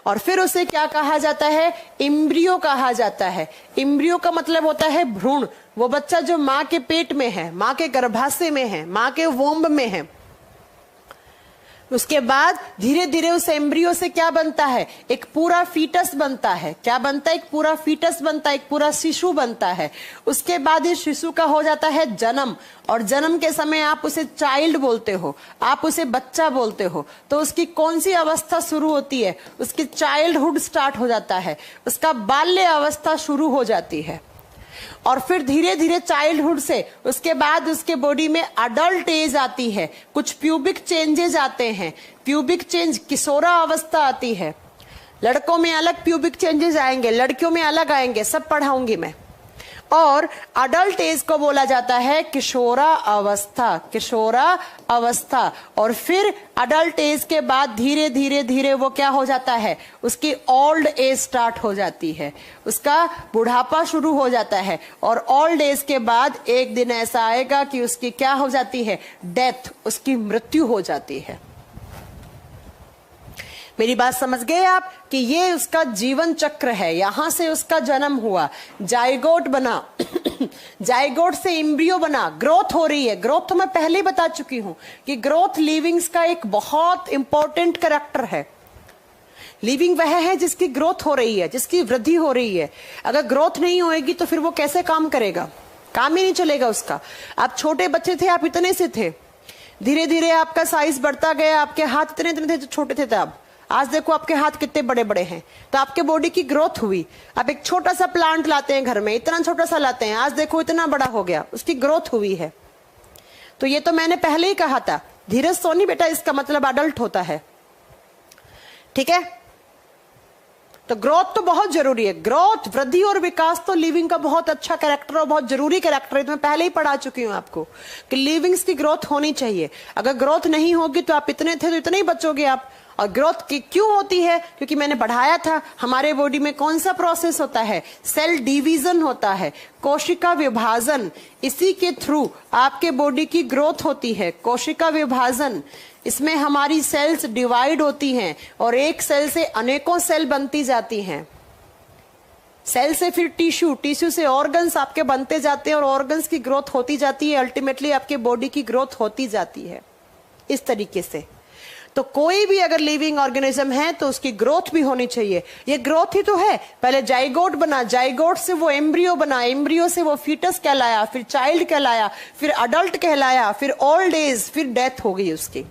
S1: और फिर उसे क्या कहा जाता है, इम्ब्रियो कहा जाता है। इम्ब्रियो का मतलब होता है भ्रूण, वो बच्चा जो माँ के पेट में है, माँ के गर्भाशय में है, माँ के वोम्ब में है। उसके बाद धीरे धीरे उस एम्ब्रियो से क्या बनता है, एक पूरा फीटस बनता है। क्या बनता है, एक पूरा फीटस बनता है, एक पूरा शिशु बनता है। उसके बाद इस शिशु का हो जाता है जन्म, और जन्म के समय आप उसे चाइल्ड बोलते हो, आप उसे बच्चा बोलते हो। तो उसकी कौन सी अवस्था शुरू होती है, उसकी चाइल्डहुड स्टार्ट हो जाता है, उसका बाल्य अवस्था शुरू हो जाती है। और फिर धीरे धीरे चाइल्डहुड से उसके बाद उसके बॉडी में अडल्ट एज आती है, कुछ प्यूबिक चेंजेस आते हैं, प्यूबिक चेंज, किशोरा अवस्था आती है। लड़कों में अलग प्यूबिक चेंजेस आएंगे, लड़कियों में अलग आएंगे, सब पढ़ाऊंगी मैं। और अडल्ट एज को बोला जाता है किशोरा अवस्था, किशोरा अवस्था। और फिर अडल्ट एज के बाद धीरे धीरे धीरे वो क्या हो जाता है, उसकी ओल्ड एज स्टार्ट हो जाती है, उसका बुढ़ापा शुरू हो जाता है। और ओल्ड एज के बाद एक दिन ऐसा आएगा कि उसकी क्या हो जाती है, डेथ, उसकी मृत्यु हो जाती है। मेरी बात समझ गए आप कि ये उसका जीवन चक्र है, यहां से उसका जन्म हुआ, जाइगोट बना जाइगोट से इम्ब्रियो बना, ग्रोथ हो रही है। ग्रोथ तो मैं पहले ही बता चुकी हूं कि ग्रोथ लिविंग्स का एक बहुत इंपॉर्टेंट कैरेक्टर है। लिविंग वह है जिसकी ग्रोथ हो रही है, जिसकी वृद्धि हो रही है। अगर ग्रोथ नहीं होएगी तो फिर वो कैसे काम करेगा, काम ही नहीं चलेगा उसका। आप छोटे बच्चे थे, आप इतने से थे, धीरे धीरे आपका साइज बढ़ता गया, आपके हाथ इतने इतने थे, छोटे थे तब, आज देखो आपके हाथ कितने बड़े बड़े हैं। तो आपके बॉडी की ग्रोथ हुई। आप एक छोटा सा प्लांट लाते हैं घर में, इतना छोटा सा लाते हैं, आज देखो इतना बड़ा हो गया, उसकी ग्रोथ हुई है। तो ये तो मैंने पहले ही कहा था, धीरज सोनी बेटा, इसका मतलब अडल्ट होता है, ठीक है। तो ग्रोथ तो बहुत जरूरी है। ग्रोथ, वृद्धि और विकास तो लिविंग का बहुत अच्छा कैरेक्टर और बहुत जरूरी कैरेक्टर है। तो मैं पहले ही पढ़ा चुकी हूं आपको कि लिविंग्स की ग्रोथ होनी चाहिए। अगर ग्रोथ नहीं होगी तो आप इतने थे तो इतने ही बचोगे आप। और ग्रोथ की क्यों होती है, क्योंकि मैंने पढ़ाया था हमारे बॉडी में कौन सा प्रोसेस होता है, सेल डिवीजन होता है, कोशिका विभाजन। इसी के थ्रू आपके बॉडी की ग्रोथ होती है, कोशिका विभाजन। इसमें हमारी सेल्स डिवाइड होती हैं और एक सेल से अनेकों सेल बनती जाती हैं। सेल से फिर टिश्यू, टिश्यू से ऑर्गन्स आपके बनते जाते हैं और ऑर्गन्स की ग्रोथ होती जाती है। अल्टीमेटली आपके बॉडी की ग्रोथ होती जाती है इस तरीके से। तो कोई भी अगर लिविंग ऑर्गेनिज्म है तो उसकी ग्रोथ भी होनी चाहिए। ये ग्रोथ ही तो है, पहले जाइगोट बना, जाइगोट से वो एम्ब्रियो बना, एम्ब्रियो से वो फीटस कहलाया, फिर चाइल्ड कहलाया, फिर अडल्ट कहलाया, फिर ओल्ड एज, फिर डेथ हो गई उसकी।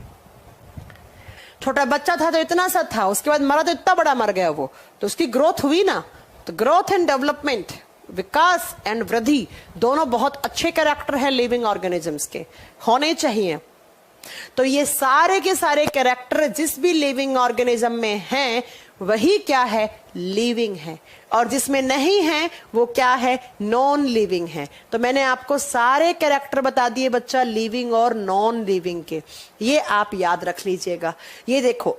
S1: छोटा बच्चा था तो इतना सा था, उसके बाद मरा तो इतना बड़ा मर गया वो, तो उसकी ग्रोथ हुई ना। तो growth and development, Vikas and वृद्धि, दोनों बहुत अच्छे कैरेक्टर है लिविंग ऑर्गेनिजम्स के, होने चाहिए। तो ये सारे के सारे कैरेक्टर जिस भी लिविंग ऑर्गेनिज्म में हैं वही क्या है, लिविंग है, और जिसमें नहीं है वो क्या है, नॉन लिविंग है। तो मैंने आपको सारे कैरेक्टर बता दिए बच्चा, लिविंग और नॉन लिविंग के, ये आप याद रख लीजिएगा। ये देखो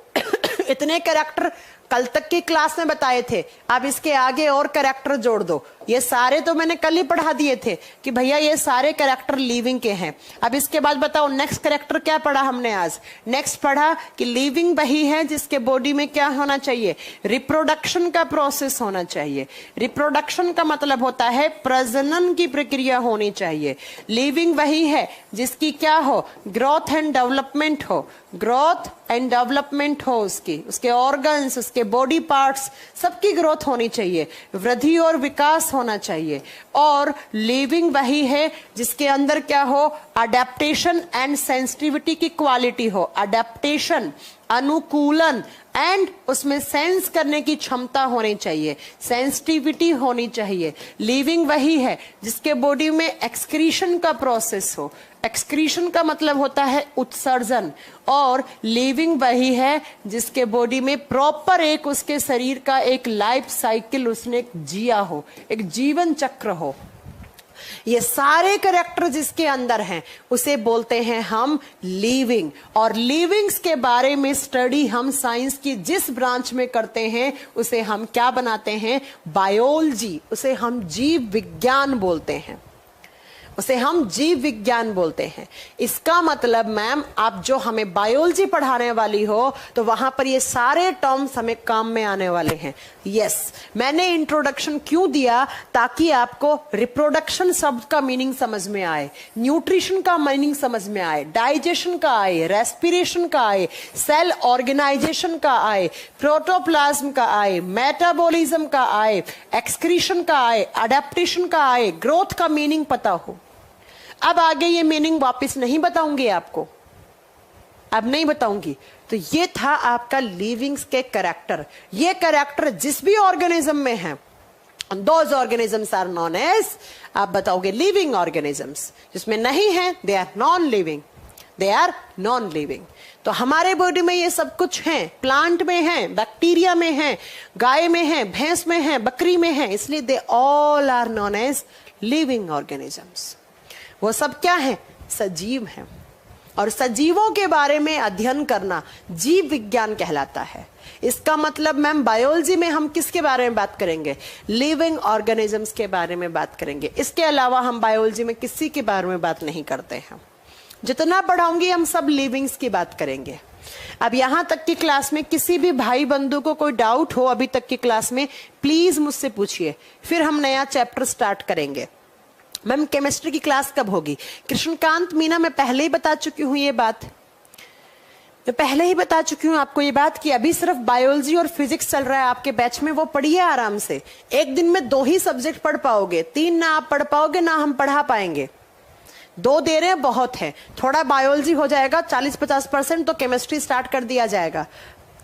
S1: इतने कैरेक्टर कल तक की क्लास में बताए थे, अब इसके आगे और कैरेक्टर जोड़ दो। ये सारे तो मैंने कल ही पढ़ा दिए थे कि भैया ये सारे कैरेक्टर लिविंग के हैं। अब इसके बाद बताओ नेक्स्ट कैरेक्टर क्या पढ़ा हमने आज? नेक्स्ट पढ़ा कि लिविंग वही है जिसके बॉडी में क्या होना चाहिए, रिप्रोडक्शन का प्रोसेस होना चाहिए। रिप्रोडक्शन का मतलब होता है प्रजनन की प्रक्रिया होनी चाहिए। लिविंग वही है जिसकी क्या हो, ग्रोथ एंड डेवलपमेंट हो, ग्रोथ एंड डेवलपमेंट हो, उसके ऑर्गन्स, उसके बॉडी पार्ट्स सबकी ग्रोथ होनी चाहिए, वृद्धि और विकास होना चाहिए। और लिविंग वही है जिसके अंदर क्या हो, अडेप्टेशन एंड सेंसिटिविटी की क्वालिटी हो, अडेप्टेशन अनुकूलन एंड उसमें सेंस करने की क्षमता होनी चाहिए, सेंसिटिविटी होनी चाहिए। लिविंग वही है जिसके बॉडी में एक्सक्रीशन का प्रोसेस हो, एक्सक्रीशन का मतलब होता है उत्सर्जन, और लिविंग वही है जिसके बॉडी में प्रॉपर एक उसके शरीर का एक लाइफ साइकिल उसने जिया हो, एक जीवन चक्र हो। ये सारे कैरेक्टर जिसके अंदर हैं उसे बोलते हैं हम लिविंग। और लिविंग्स के बारे में स्टडी हम साइंस की जिस ब्रांच में करते हैं उसे हम क्या बनाते हैं, बायोलॉजी, उसे हम जीव विज्ञान बोलते हैं, उसे हम जीव विज्ञान बोलते हैं। इसका मतलब मैम आप जो हमें बायोलॉजी पढ़ाने वाली हो तो वहां पर ये सारे टर्म्स हमें काम में आने वाले हैं। यस, मैंने इंट्रोडक्शन क्यों दिया, ताकि आपको रिप्रोडक्शन शब्द का मीनिंग समझ में आए, न्यूट्रिशन का मीनिंग समझ में आए, डाइजेशन का आए, रेस्पिरेशन का आए, सेल ऑर्गेनाइजेशन का आए, प्रोटोप्लाज्म का आए, मेटाबॉलिज्म का आए, एक्सक्रीशन का आए, अडेप्टेशन का आए, ग्रोथ का मीनिंग पता हो। अब आगे ये मीनिंग वापस नहीं बताऊंगी आपको, अब नहीं बताऊंगी। तो ये था आपका लिविंग्स के कैरेक्टर। ये कैरेक्टर जिस भी ऑर्गेनिज्म में है, those organisms are known as, आप बताओगे लिविंग ऑर्गेनिजम्स। जिसमें नहीं है they are non living, they are non living. तो हमारे बॉडी में ये सब कुछ है, प्लांट में है, बैक्टीरिया में है, गाय में है, भैंस में है, बकरी में है, इसलिए they all are known as living organisms. वो सब क्या है, सजीव हैं। और सजीवों के बारे में अध्ययन करना जीव विज्ञान कहलाता है। इसका मतलब मैम बायोलॉजी में हम किसके बारे में बात करेंगे, लिविंग ऑर्गेनिजम्स के बारे में बात करेंगे। इसके अलावा हम बायोलॉजी में किसी के बारे में बात नहीं करते हैं। जितना पढ़ाऊंगी हम सब लिविंग्स की बात करेंगे। अब यहां तक की क्लास में किसी भी भाई बंधु को कोई डाउट हो अभी तक की क्लास में, प्लीज मुझसे पूछिए, फिर हम नया चैप्टर स्टार्ट करेंगे। मैम केमिस्ट्री की क्लास कब होगी? कृष्णकांत मीना, मैं पहले ही बता चुकी हूँ ये बात, मैं पहले ही बता चुकी हूँ आपको ये बात कि अभी सिर्फ बायोलॉजी और फिजिक्स चल रहा है आपके बैच में, वो पढ़िए आराम से। एक दिन में 2 ही सब्जेक्ट पढ़ पाओगे, 3 ना आप पढ़ पाओगे ना हम पढ़ा पाएंगे। 2 दे रहे हैं बहुत है, थोड़ा बायोलॉजी हो जाएगा 40-50%, तो केमिस्ट्री स्टार्ट कर दिया जाएगा।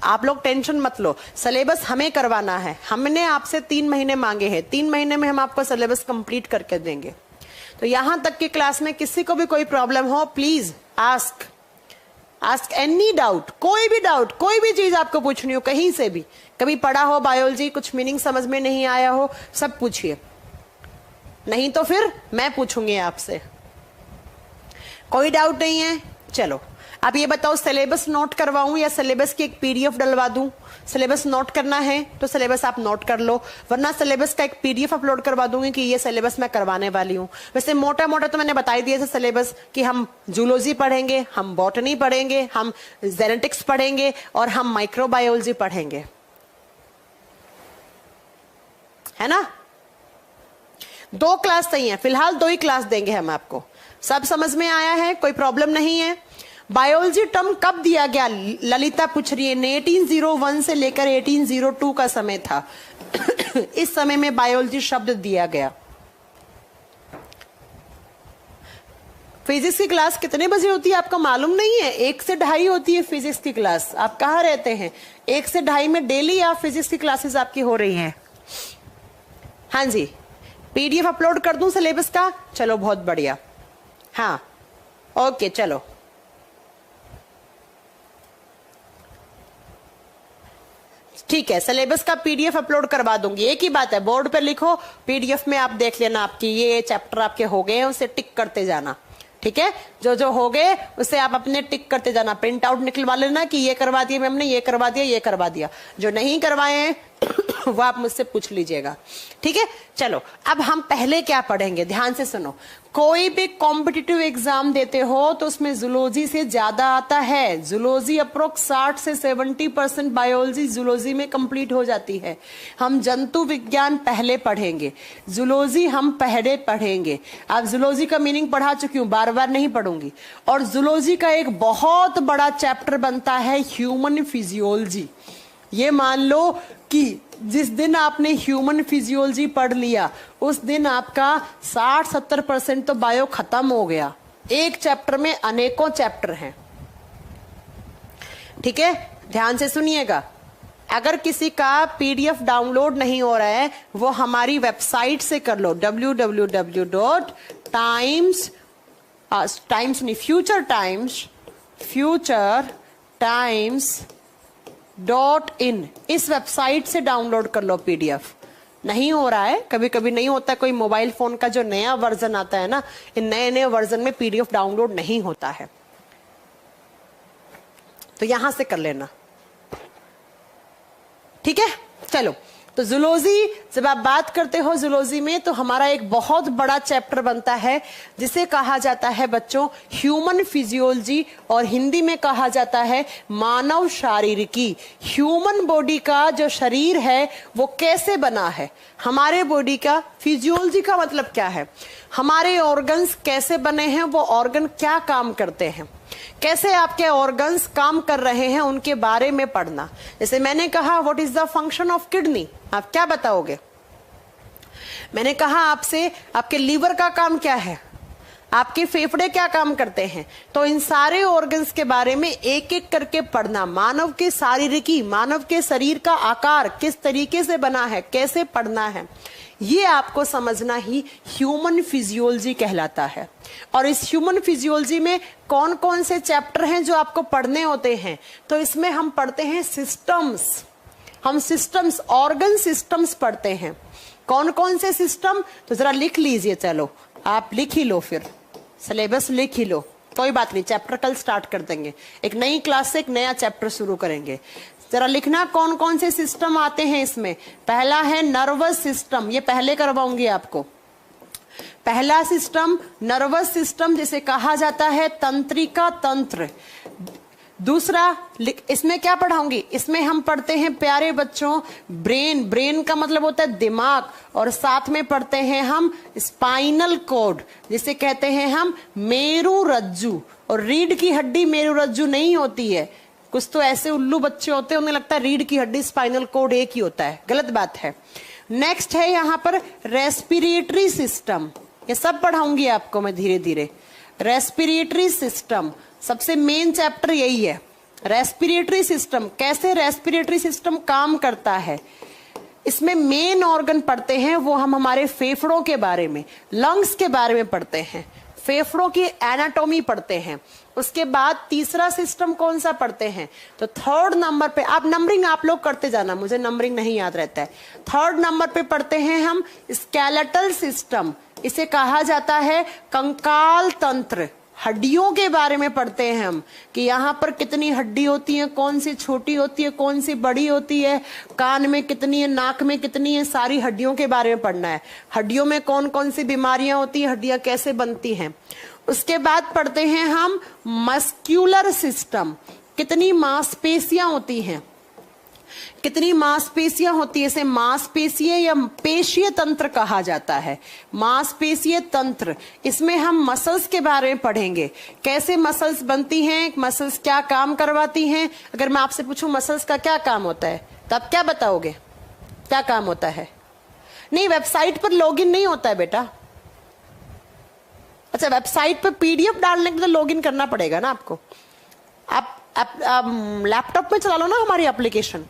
S1: आप लोग टेंशन मत लो, सिलेबस हमें करवाना है। हमने आपसे 3 महीने मांगे हैं, 3 महीने में हम आपको सिलेबस कंप्लीट करके देंगे। तो यहां तक की क्लास में किसी को भी कोई प्रॉब्लम हो, प्लीज आस्क एनी डाउट, कोई भी डाउट, कोई भी चीज आपको पूछनी हो कहीं से भी, कभी पढ़ा हो बायोलॉजी, कुछ मीनिंग समझ में नहीं आया हो, सब पूछिए, नहीं तो फिर मैं पूछूंगी आपसे। कोई डाउट नहीं है? चलो अब ये बताओ, सिलेबस नोट करवाऊं या सिलेबस की एक पीडीएफ डलवा दूं? सिलेबस नोट करना है तो सिलेबस आप नोट कर लो, वरना सिलेबस का एक पीडीएफ अपलोड करवा दूंगी कि ये सिलेबस मैं करवाने वाली हूं। वैसे मोटा मोटा तो मैंने बता ही दिया था सिलेबस, कि हम जूलॉजी पढ़ेंगे, हम बॉटनी पढ़ेंगे, हम जेनेटिक्स पढ़ेंगे और हम माइक्रोबायोलॉजी पढ़ेंगे, है ना। 2 क्लास सही है, फिलहाल 2 ही क्लास देंगे हम आपको। सब समझ में आया है? कोई प्रॉब्लम नहीं है? बायोलॉजी टर्म कब दिया गया, ललिता पूछ रही है। 1801 से लेकर 1802 का समय था इस समय में बायोलॉजी शब्द दिया गया। फिजिक्स की क्लास कितने बजे होती है आपको मालूम नहीं है? 1 से 2:30 होती है फिजिक्स की क्लास। आप कहाँ रहते हैं? 1 से 2:30 में डेली आप फिजिक्स की क्लासेस आपकी हो रही हैं। हाँ जी, पीडीएफ अपलोड कर दूं सिलेबस का? चलो बहुत बढ़िया, हाँ ओके चलो। ठीक है, सिलेबस का पीडीएफ अपलोड करवा दूंगी। एक ही बात है, बोर्ड पे लिखो, पीडीएफ में आप देख लेना आपकी ये चैप्टर आपके हो गए हैं, उसे टिक करते जाना। ठीक है, जो जो हो गए उसे आप अपने टिक करते जाना, प्रिंट आउट निकलवा लेना कि ये करवा दिया मैम ने, ये करवा दिया, ये करवा दिया। जो नहीं करवाए हैं वो आप मुझसे पूछ लीजिएगा। ठीक है, चलो अब हम पहले क्या पढ़ेंगे, ध्यान से सुनो। कोई भी कॉम्पिटिटिव एग्जाम देते हो तो उसमें जूलॉजी से ज्यादा आता है। जूलॉजी अप्रोक्स 60 से 70% बायोलॉजी जूलॉजी में कंप्लीट हो जाती है। हम जंतु विज्ञान पहले पढ़ेंगे, जूलॉजी हम पहले पढ़ेंगे। आप जूलॉजी का मीनिंग पढ़ा चुकी हूं, बार बार नहीं पढ़ूंगी। और जूलॉजी का एक बहुत बड़ा चैप्टर बनता है ह्यूमन फिजियोलॉजी। ये मान लो कि जिस दिन आपने ह्यूमन फिजियोलॉजी पढ़ लिया उस दिन आपका 60-70% तो बायो खत्म हो गया। एक चैप्टर में अनेकों चैप्टर हैं। ठीक है, ध्यान से सुनिएगा। अगर किसी का पीडीएफ डाउनलोड नहीं हो रहा है वो हमारी वेबसाइट से कर लो, futuretimes.in। इस वेबसाइट से डाउनलोड कर लो पीडीएफ। नहीं हो रहा है, कभी कभी नहीं होता, कोई मोबाइल फोन का जो नया वर्जन आता है ना, इन नए नए वर्जन में पीडीएफ डाउनलोड नहीं होता है, तो यहां से कर लेना। ठीक है, चलो। तो जूलॉजी, जब आप बात करते हो जूलॉजी में, तो हमारा एक बहुत बड़ा चैप्टर बनता है जिसे कहा जाता है बच्चों ह्यूमन फिजियोलॉजी, और हिंदी में कहा जाता है मानव शारीरिकी। ह्यूमन बॉडी का जो शरीर है वो कैसे बना है, हमारे बॉडी का फिजियोलॉजी का मतलब क्या है, हमारे ऑर्गन्स कैसे बने हैं, वो ऑर्गन क्या काम करते हैं, कैसे आपके ऑर्गन्स काम कर रहे हैं, उनके बारे में पढ़ना। जैसे मैंने कहा what is the function of kidney, आप क्या बताओगे? मैंने कहा आपसे आपके लीवर का काम क्या है, आपके फेफड़े क्या काम करते हैं, तो इन सारे ऑर्गन्स के बारे में एक एक करके पढ़ना। मानव के शारीरिकी, मानव के शरीर का आकार किस तरीके से बना है, कैसे पढ़ना है, ये आपको समझना ही ह्यूमन फिजियोलॉजी कहलाता है। और इस ह्यूमन फिजियोलॉजी में कौन कौन से चैप्टर हैं जो आपको पढ़ने होते हैं, तो इसमें हम पढ़ते हैं सिस्टम्स, हम सिस्टम्स, ऑर्गन सिस्टम्स पढ़ते हैं। कौन कौन से सिस्टम, तो जरा लिख लीजिए, चलो आप लिख ही लो, फिर सिलेबस लिख ही लो, कोई बात नहीं, चैप्टर कल स्टार्ट कर देंगे, एक नई क्लास से एक नया चैप्टर शुरू करेंगे। जरा लिखना कौन कौन से सिस्टम आते हैं इसमें। पहला है नर्वस सिस्टम, ये पहले करवाऊंगी आपको। पहला सिस्टम नर्वस सिस्टम, जिसे कहा जाता है तंत्रिका तंत्र। दूसरा, इसमें क्या पढ़ाऊंगी, इसमें हम पढ़ते हैं प्यारे बच्चों ब्रेन, ब्रेन का मतलब होता है दिमाग, और साथ में पढ़ते हैं हम स्पाइनल कॉर्ड, जिसे कहते हैं हम मेरुरज्जु। और रीढ़ की हड्डी मेरुरज्जु नहीं होती है, कुछ तो ऐसे उल्लू बच्चे होते हैं उन्हें लगता है रीढ़ की हड्डी स्पाइनल कॉर्ड एक ही होता है, गलत बात है। नेक्स्ट है यहाँ पर रेस्पिरेटरी सिस्टम, ये सब पढ़ाऊंगी आपको मैं धीरे धीरे। रेस्पिरेटरी सिस्टम सबसे मेन चैप्टर यही है, रेस्पिरेटरी सिस्टम, कैसे रेस्पिरेटरी सिस्टम काम करता है। इसमें मेन ऑर्गन पढ़ते हैं वो हम हमारे फेफड़ों के बारे में, लंग्स के बारे में पढ़ते हैं, फेफड़ों की एनाटॉमी पढ़ते हैं। उसके बाद तीसरा सिस्टम कौन सा पढ़ते हैं, तो थर्ड नंबर पे, आप नंबरिंग आप लोग करते जाना, मुझे नंबरिंग नहीं याद रहता है। थर्ड नंबर पे पढ़ते हैं हम स्केलेटल सिस्टम, इसे कहा जाता है कंकाल तंत्र। हड्डियों के बारे में पढ़ते हैं हम कि यहाँ पर कितनी हड्डी होती है, कौन सी छोटी होती है, कौन सी बड़ी होती है, कान में कितनी है, नाक में कितनी है, सारी हड्डियों के बारे में पढ़ना है। हड्डियों में कौन कौन सी बीमारियां होती है, हड्डियां कैसे बनती हैं। उसके बाद पढ़ते हैं हम मस्क्यूलर सिस्टम, कितनी मांसपेशियां होती हैं, कितनी मांसपेशियां होती है, इसे मांसपेशीय या पेशीय तंत्र कहा जाता है। मांसपेशीय तंत्र, इसमें हम मसल्स के बारे में पढ़ेंगे, कैसे मसल्स बनती हैं, मसल्स क्या काम करवाती हैं। अगर मैं आपसे पूछूं मसल्स का क्या काम होता है, तो आप क्या बताओगे, क्या काम होता है? नहीं, वेबसाइट पर लॉगिन नहीं होता है बेटा। अच्छा, वेबसाइट पर पीडीएफ डालने के लिए लॉगिन करना पड़ेगा ना आपको। आप लैपटॉप में चला लो ना हमारी एप्लीकेशन।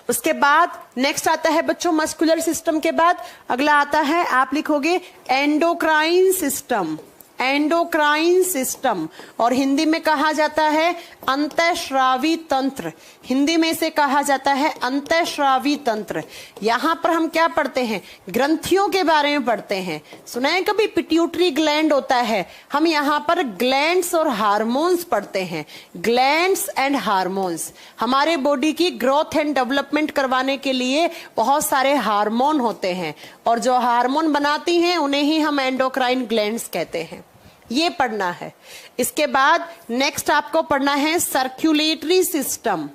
S1: उसके बाद नेक्स्ट आता है बच्चों मस्कुलर सिस्टम के बाद अगला आता है, आप लिखोगे एंडोक्राइन सिस्टम। एंडोक्राइन सिस्टम, और हिंदी में कहा जाता है अंतःस्रावी तंत्र। हिंदी में इसे कहा जाता है अंतःस्रावी तंत्र। यहां पर हम क्या पढ़ते हैं? ग्रंथियों के बारे में पढ़ते हैं। सुना है कभी पिट्यूटरी ग्लैंड होता है? हम यहाँ पर ग्लैंड्स और हार्मोन्स पढ़ते हैं। ग्लैंड्स एंड हार्मोन्स, हमारे बॉडी की ग्रोथ एंड डेवलपमेंट करवाने के लिए बहुत सारे हार्मोन होते हैं, और जो हार्मोन बनाती हैं उन्हें ही हम एंडोक्राइन ग्लैंड्स कहते हैं। ये पढ़ना है। इसके बाद नेक्स्ट आपको पढ़ना है सर्कुलेटरी सिस्टम।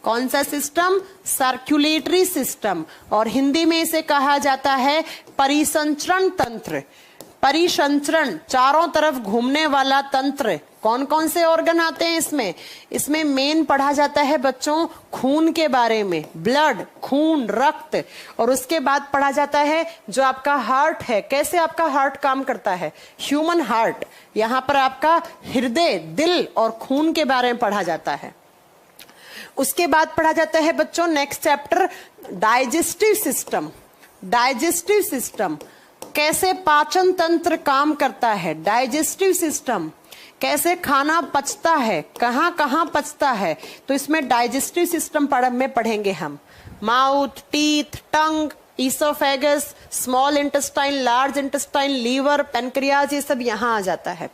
S1: कौन सा सिस्टम? सर्कुलेटरी सिस्टम, और हिंदी में इसे कहा जाता है परिसंचरण तंत्र। परिसंचरण, चारों तरफ घूमने वाला तंत्र। कौन कौन से ऑर्गन आते हैं इसमें? इसमें मेन पढ़ा जाता है बच्चों खून के बारे में, ब्लड, खून, रक्त, और उसके बाद पढ़ा जाता है जो आपका हार्ट है, कैसे आपका हार्ट काम करता है, ह्यूमन हार्ट। यहाँ पर आपका हृदय, दिल और खून के बारे में पढ़ा जाता है। उसके बाद पढ़ा जाता है बच्चों next chapter digestive system. Digestive system, कैसे पाचन तंत्र काम करता है, डाइजेस्टिव सिस्टम, कैसे खाना पचता है, कहां कहां पचता है, तो इसमें डाइजेस्टिव सिस्टम में पढ़ेंगे हम। Mouth, teeth, tongue, oesophagus, small intestine, large intestine, liver, pancreas, ये सब यहां आ जाता है।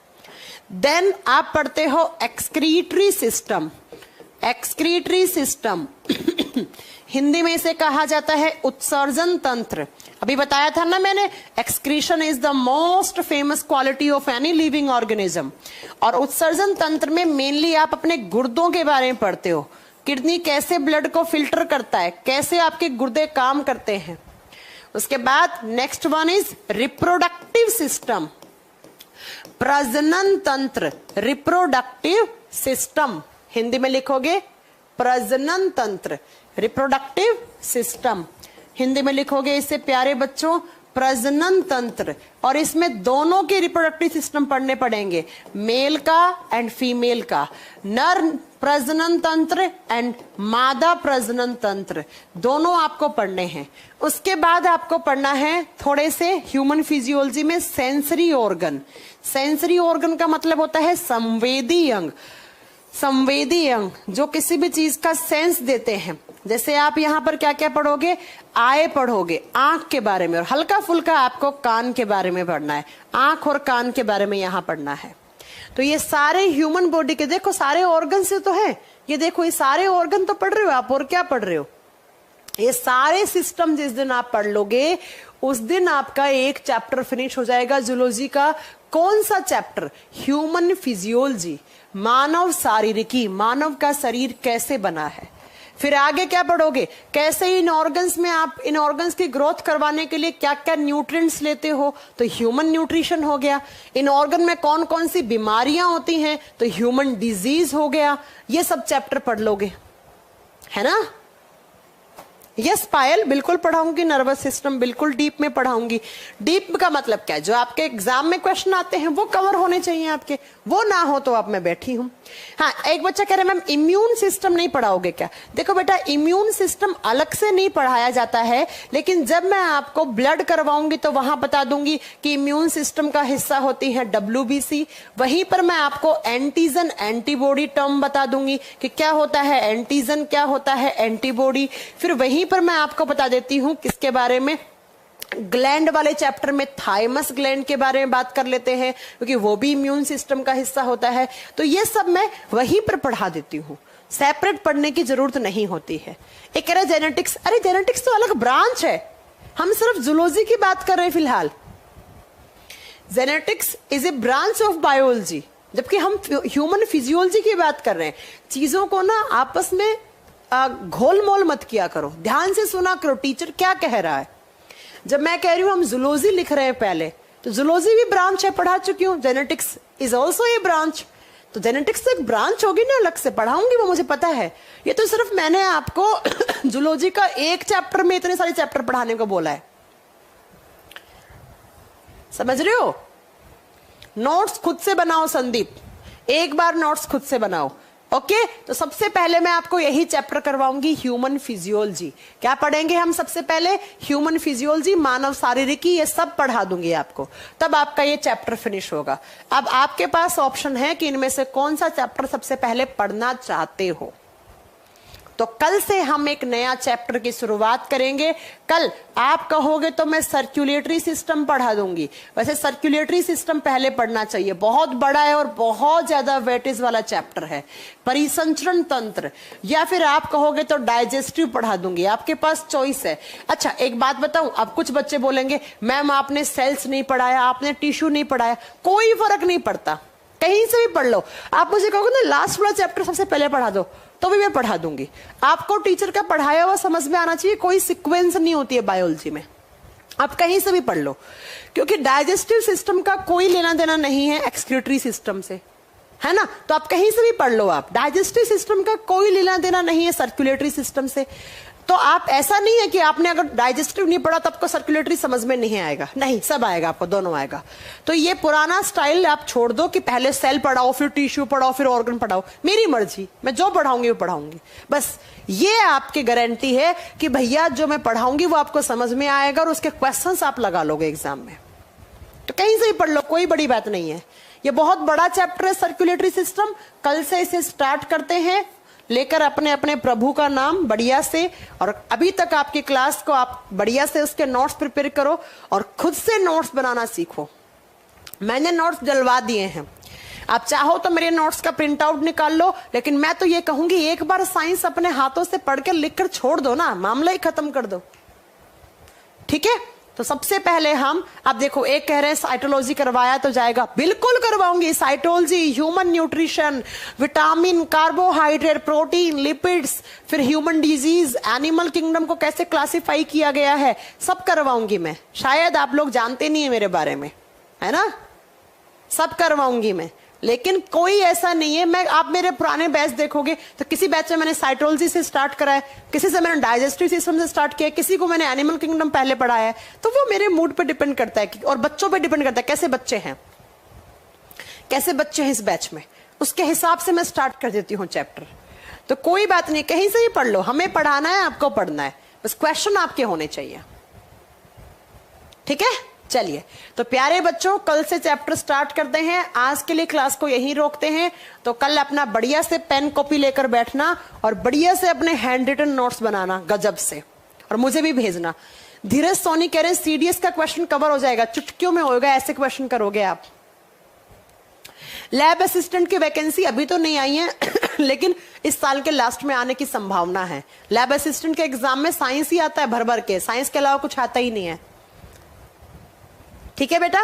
S1: देन आप पढ़ते हो excretory system. Excretory system Hindi में इसे कहा जाता है उत्सर्जन तंत्र। अभी बताया था ना मैंने, excretion is the most famous quality of any living organism. और उत्सर्जन तंत्र में मेनली आप अपने गुर्दों के बारे में पढ़ते हो। किडनी कैसे ब्लड को फिल्टर करता है, कैसे आपके गुर्दे काम करते हैं। उसके बाद next one is reproductive system, प्रजनन तंत्र। रिप्रोडक्टिव सिस्टम हिंदी में लिखोगे प्रजनन तंत्र, रिप्रोडक्टिव सिस्टम हिंदी में लिखोगे इससे प्यारे बच्चों प्रजनन तंत्र। और इसमें दोनों के रिप्रोडक्टिव सिस्टम पढ़ने पड़ेंगे, मेल का एंड फीमेल का, नर प्रजनन तंत्र एंड मादा प्रजनन तंत्र, दोनों आपको पढ़ने हैं। उसके बाद आपको पढ़ना है थोड़े से ह्यूमन फिजियोलॉजी में सेंसरी ऑर्गन। सेंसरी ऑर्गन का मतलब होता है संवेदी अंग। संवेदी अंग जो किसी भी चीज का सेंस देते हैं। जैसे आप यहाँ पर क्या क्या पढ़ोगे, आए पढ़ोगे, आंख के बारे में, और हल्का फुल्का आपको कान के बारे में पढ़ना है। आंख और कान के बारे में यहाँ पढ़ना है। तो ये सारे ह्यूमन बॉडी के देखो सारे ऑर्गन से तो है, ये देखो ये सारे ऑर्गन तो पढ़ रहे हो आप, और क्या पढ़ रहे हो, ये सारे सिस्टम जिस दिन आप पढ़ लोगे उस दिन आपका एक चैप्टर फिनिश हो जाएगा जूलॉजी का। कौन सा चैप्टर? ह्यूमन फिजियोलॉजी, मानव शारीरिकी, मानव का शरीर कैसे बना है। फिर आगे क्या पढ़ोगे, कैसे इन ऑर्गन्स में आप इन ऑर्गन्स की ग्रोथ करवाने के लिए क्या क्या न्यूट्रिएंट्स लेते हो, तो ह्यूमन न्यूट्रिशन हो गया। इन ऑर्गन में कौन कौन सी बीमारियां होती हैं, तो ह्यूमन डिजीज हो गया। ये सब चैप्टर पढ़ लोगे, है ना। यस पायल, बिल्कुल पढ़ाऊंगी। नर्वस सिस्टम बिल्कुल डीप में पढ़ाऊंगी। डीप का मतलब क्या है, जो आपके एग्जाम में क्वेश्चन आते हैं वो कवर होने चाहिए आपके, वो ना हो तो अब मैं बैठी हूं। हाँ, एक बच्चा कह रहा है मैम इम्यून सिस्टम नहीं पढ़ाओगे क्या? देखो बेटा, इम्यून सिस्टम अलग से नहीं पढ़ाया जाता है, लेकिन जब मैं आपको ब्लड करवाऊंगी तो वहां बता दूंगी कि इम्यून सिस्टम का हिस्सा होती है WBC। वहीं पर मैं आपको एंटीजन एंटीबॉडी टर्म बता दूंगी कि क्या होता है एंटीजन, क्या होता है एंटीबॉडी। फिर वहीं पर मैं आपको बता देती हूं किसके बारे में, ग्लैंड वाले चैप्टर में थाइमस ग्लैंड के बारे में बात कर लेते हैं, क्योंकि वो भी इम्यून सिस्टम का हिस्सा होता है। तो ये सब मैं वहीं पर पढ़ा देती हूँ, सेपरेट पढ़ने की जरूरत नहीं होती है। एक कह रहा है जेनेटिक्स, अरे जेनेटिक्स तो अलग ब्रांच है, हम सिर्फ जूलॉजी की बात कर रहे हैं फिलहाल। Genetics is a branch of biology, जबकि हम ह्यूमन फिजियोलॉजी की बात कर रहे हैं। चीजों को ना आपस में घोल मोल मत किया करो, ध्यान से सुना करो टीचर क्या कह रहा है। जब मैं कह रही हूं हम जूलॉजी लिख रहे हैं पहले, तो जूलॉजी भी ब्रांच है, पढ़ा चुकी हूं। Genetics is also a branch, तो जेनेटिक्स तो एक ब्रांच होगी ना, अलग से पढ़ाऊंगी, वो मुझे पता है। ये तो सिर्फ मैंने आपको जूलॉजी का एक चैप्टर में इतने सारे चैप्टर पढ़ाने को बोला है, समझ रहे हो। नोट्स खुद से बनाओ संदीप, एक बार नोट्स खुद से बनाओ। ओके तो सबसे पहले मैं आपको यही चैप्टर करवाऊंगी, ह्यूमन फिजियोलॉजी। क्या पढ़ेंगे हम सबसे पहले? ह्यूमन फिजियोलॉजी, मानव शारीरिकी, ये सब पढ़ा दूंगी आपको, तब आपका ये चैप्टर फिनिश होगा। अब आपके पास ऑप्शन है कि इनमें से कौन सा चैप्टर सबसे पहले पढ़ना चाहते हो। तो कल से हम एक नया चैप्टर की शुरुआत करेंगे। कल आप कहोगे तो मैं सर्कुलेटरी सिस्टम पढ़ा दूंगी। वैसे सर्कुलेटरी सिस्टम पहले पढ़ना चाहिए, बहुत बड़ा है और बहुत ज्यादा वेटेज वाला चैप्टर है। परिसंचरण तंत्र, या फिर आप कहोगे तो डाइजेस्टिव पढ़ा दूंगी, आपके पास चॉइस है। अच्छा एक बात बताऊं, अब कुछ बच्चे बोलेंगे मैम आपने सेल्स नहीं पढ़ाया, आपने टिश्यू नहीं पढ़ाया। कोई फर्क नहीं पड़ता, कहीं से भी पढ़ लो। आप मुझे कहोगे ना लास्ट वाला चैप्टर सबसे पहले पढ़ा दो, तो भी मैं पढ़ा दूंगी। आपको टीचर का पढ़ाया हुआ समझ में आना चाहिए, कोई सीक्वेंस नहीं होती है बायोलॉजी में। आप कहीं से भी पढ़ लो, क्योंकि डाइजेस्टिव सिस्टम का कोई लेना देना नहीं है एक्सक्रीटरी सिस्टम से, है ना। तो आप कहीं से भी पढ़ लो, आप डाइजेस्टिव सिस्टम का कोई लेना देना नहीं है सर्कुलेटरी सिस्टम से। तो आप ऐसा नहीं है कि आपने अगर डाइजेस्टिव नहीं पढ़ा तो आपको सर्कुलेटरी समझ में नहीं आएगा, नहीं, सब आएगा आपको, दोनों आएगा। तो ये पुराना स्टाइल आप छोड़ दो कि पहले सेल पढ़ाओ, फिर टिश्यू पढ़ाओ, फिर ऑर्गन पढ़ाओ। मेरी मर्जी, मैं जो पढ़ाऊंगी वो पढ़ाऊंगी। बस ये आपकी गारंटी है कि भैया जो मैं पढ़ाऊंगी वो आपको समझ में आएगा और उसके क्वेश्चंस आप लगा लोगे एग्जाम में। तो कहीं से ही पढ़ लो, कोई बड़ी बात नहीं है। ये बहुत बड़ा चैप्टर है सर्कुलेटरी सिस्टम। कल से इसे स्टार्ट करते हैं, लेकर अपने अपने प्रभु का नाम बढ़िया से। और अभी तक आपकी क्लास को आप बढ़िया से उसके नोट्स प्रिपेयर करो और खुद से नोट्स बनाना सीखो। मैंने नोट्स जलवा दिए हैं, आप चाहो तो मेरे नोट्स का प्रिंट आउट निकाल लो, लेकिन मैं तो ये कहूंगी एक बार साइंस अपने हाथों से पढ़ के लिख कर छोड़ दो ना, मामला ही खत्म कर दो। ठीक है, तो सबसे पहले हम, अब देखो एक कह रहे हैं साइटोलॉजी करवाया तो जाएगा, बिल्कुल करवाऊंगी। Cytology, human nutrition, vitamin, carbohydrate, protein, lipids, फिर ह्यूमन डिजीज, एनिमल किंगडम को कैसे क्लासिफाई किया गया है, सब करवाऊंगी मैं। शायद आप लोग जानते नहीं है मेरे बारे में, है ना, सब करवाऊंगी मैं। लेकिन कोई ऐसा नहीं है, मैं, आप मेरे पुराने बैच देखोगे तो किसी बैच में मैंने साइटोलॉजी से स्टार्ट करा है, किसी से मैंने डाइजेस्टिव सिस्टम से स्टार्ट किया है, किसी को मैंने एनिमल किंगडम पहले पढ़ाया है। तो वो मेरे मूड पे डिपेंड करता है और बच्चों पे डिपेंड करता है, कैसे बच्चे हैं, कैसे बच्चे हैं इस बैच में, उसके हिसाब से मैं स्टार्ट कर देती हूँ चैप्टर। तो कोई बात नहीं, कहीं से भी पढ़ लो, हमें पढ़ाना है, आपको पढ़ना है, बस क्वेश्चन आपके होने चाहिए। ठीक है, चलिए तो प्यारे बच्चों कल से चैप्टर स्टार्ट करते हैं। आज के लिए क्लास को यहीं रोकते हैं। तो कल अपना बढ़िया से पेन कॉपी लेकर बैठना और बढ़िया से अपने हैंड रिटन नोट्स बनाना गजब से, और मुझे भी भेजना। धीरज सोनी कह रहे हैं सीडीएस का क्वेश्चन कवर हो जाएगा, चुटकियों में होगा, ऐसे क्वेश्चन करोगे आप। लैब असिस्टेंट की वैकेंसी अभी तो नहीं आई है लेकिन इस साल के लास्ट में आने की संभावना है। लैब असिस्टेंट के एग्जाम में साइंस ही आता है भर भर के, साइंस के अलावा कुछ आता ही नहीं है। ठीक है बेटा,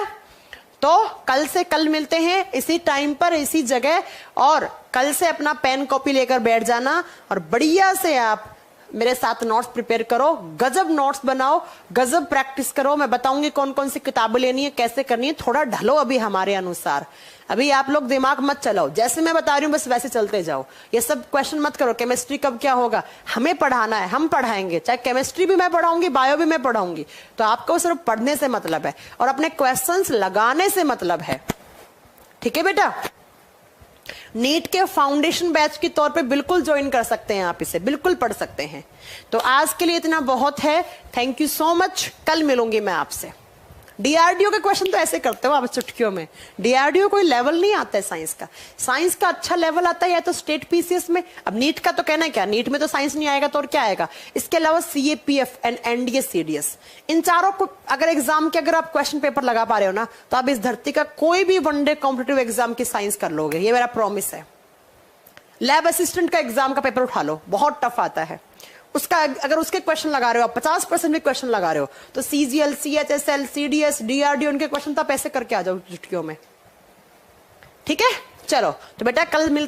S1: तो कल से कल मिलते हैं इसी टाइम पर इसी जगह, और कल से अपना पेन कॉपी लेकर बैठ जाना और बढ़िया से आप मेरे साथ नोट्स प्रिपेयर करो, गजब नोट्स बनाओ, गजब प्रैक्टिस करो। मैं बताऊंगी कौन कौन सी किताबें लेनी है, कैसे करनी है, थोड़ा ढलो अभी हमारे अनुसार। अभी आप लोग दिमाग मत चलाओ, जैसे मैं बता रही हूँ बस वैसे चलते जाओ। ये सब क्वेश्चन मत करो केमिस्ट्री कब क्या होगा, हमें पढ़ाना है, हम पढ़ाएंगे, चाहे केमिस्ट्री भी मैं पढ़ाऊंगी, बायो भी मैं पढ़ाऊंगी। तो आपको सिर्फ पढ़ने से मतलब है और अपने क्वेश्चंस लगाने से मतलब है। ठीक है बेटा, नीट के फाउंडेशन बैच के तौर पे बिल्कुल ज्वाइन कर सकते हैं आप, इसे बिल्कुल पढ़ सकते हैं। तो आज के लिए इतना बहुत है, थैंक यू सो मच। कल मिलूंगी मैं आपसे। डीआरडीओ के क्वेश्चन तो ऐसे करते हो आप चुटकियों में, डीआरडीओ कोई लेवल नहीं आता है साइंस का। साइंस का अच्छा लेवल आता है या तो स्टेट पीसीएस में, अब नीट का तो कहना है क्या, नीट में तो साइंस नहीं आएगा तो और क्या आएगा। इसके अलावा सीएपीएफ एंड एनडीए सीडीएस, इन चारों को अगर एग्जाम के अगर आप क्वेश्चन पेपर लगा पा रहे हो ना, तो आप इस धरती का कोई भी वनडे कॉम्पिटिटिव एग्जाम की साइंस कर लोगे, ये मेरा प्रॉमिस है। लैब असिस्टेंट का एग्जाम का पेपर उठा लो, बहुत टफ आता है उसका, अगर उसके क्वेश्चन लगा रहे हो आप, 50% भी क्वेश्चन लगा रहे हो, तो सीजीएल, सीएचएसएल, सीडीएस, डीआरडीओ, उनके क्वेश्चन तो आप ऐसे करके आ जाओ चुटकियों में। ठीक है, चलो तो बेटा कल मिलते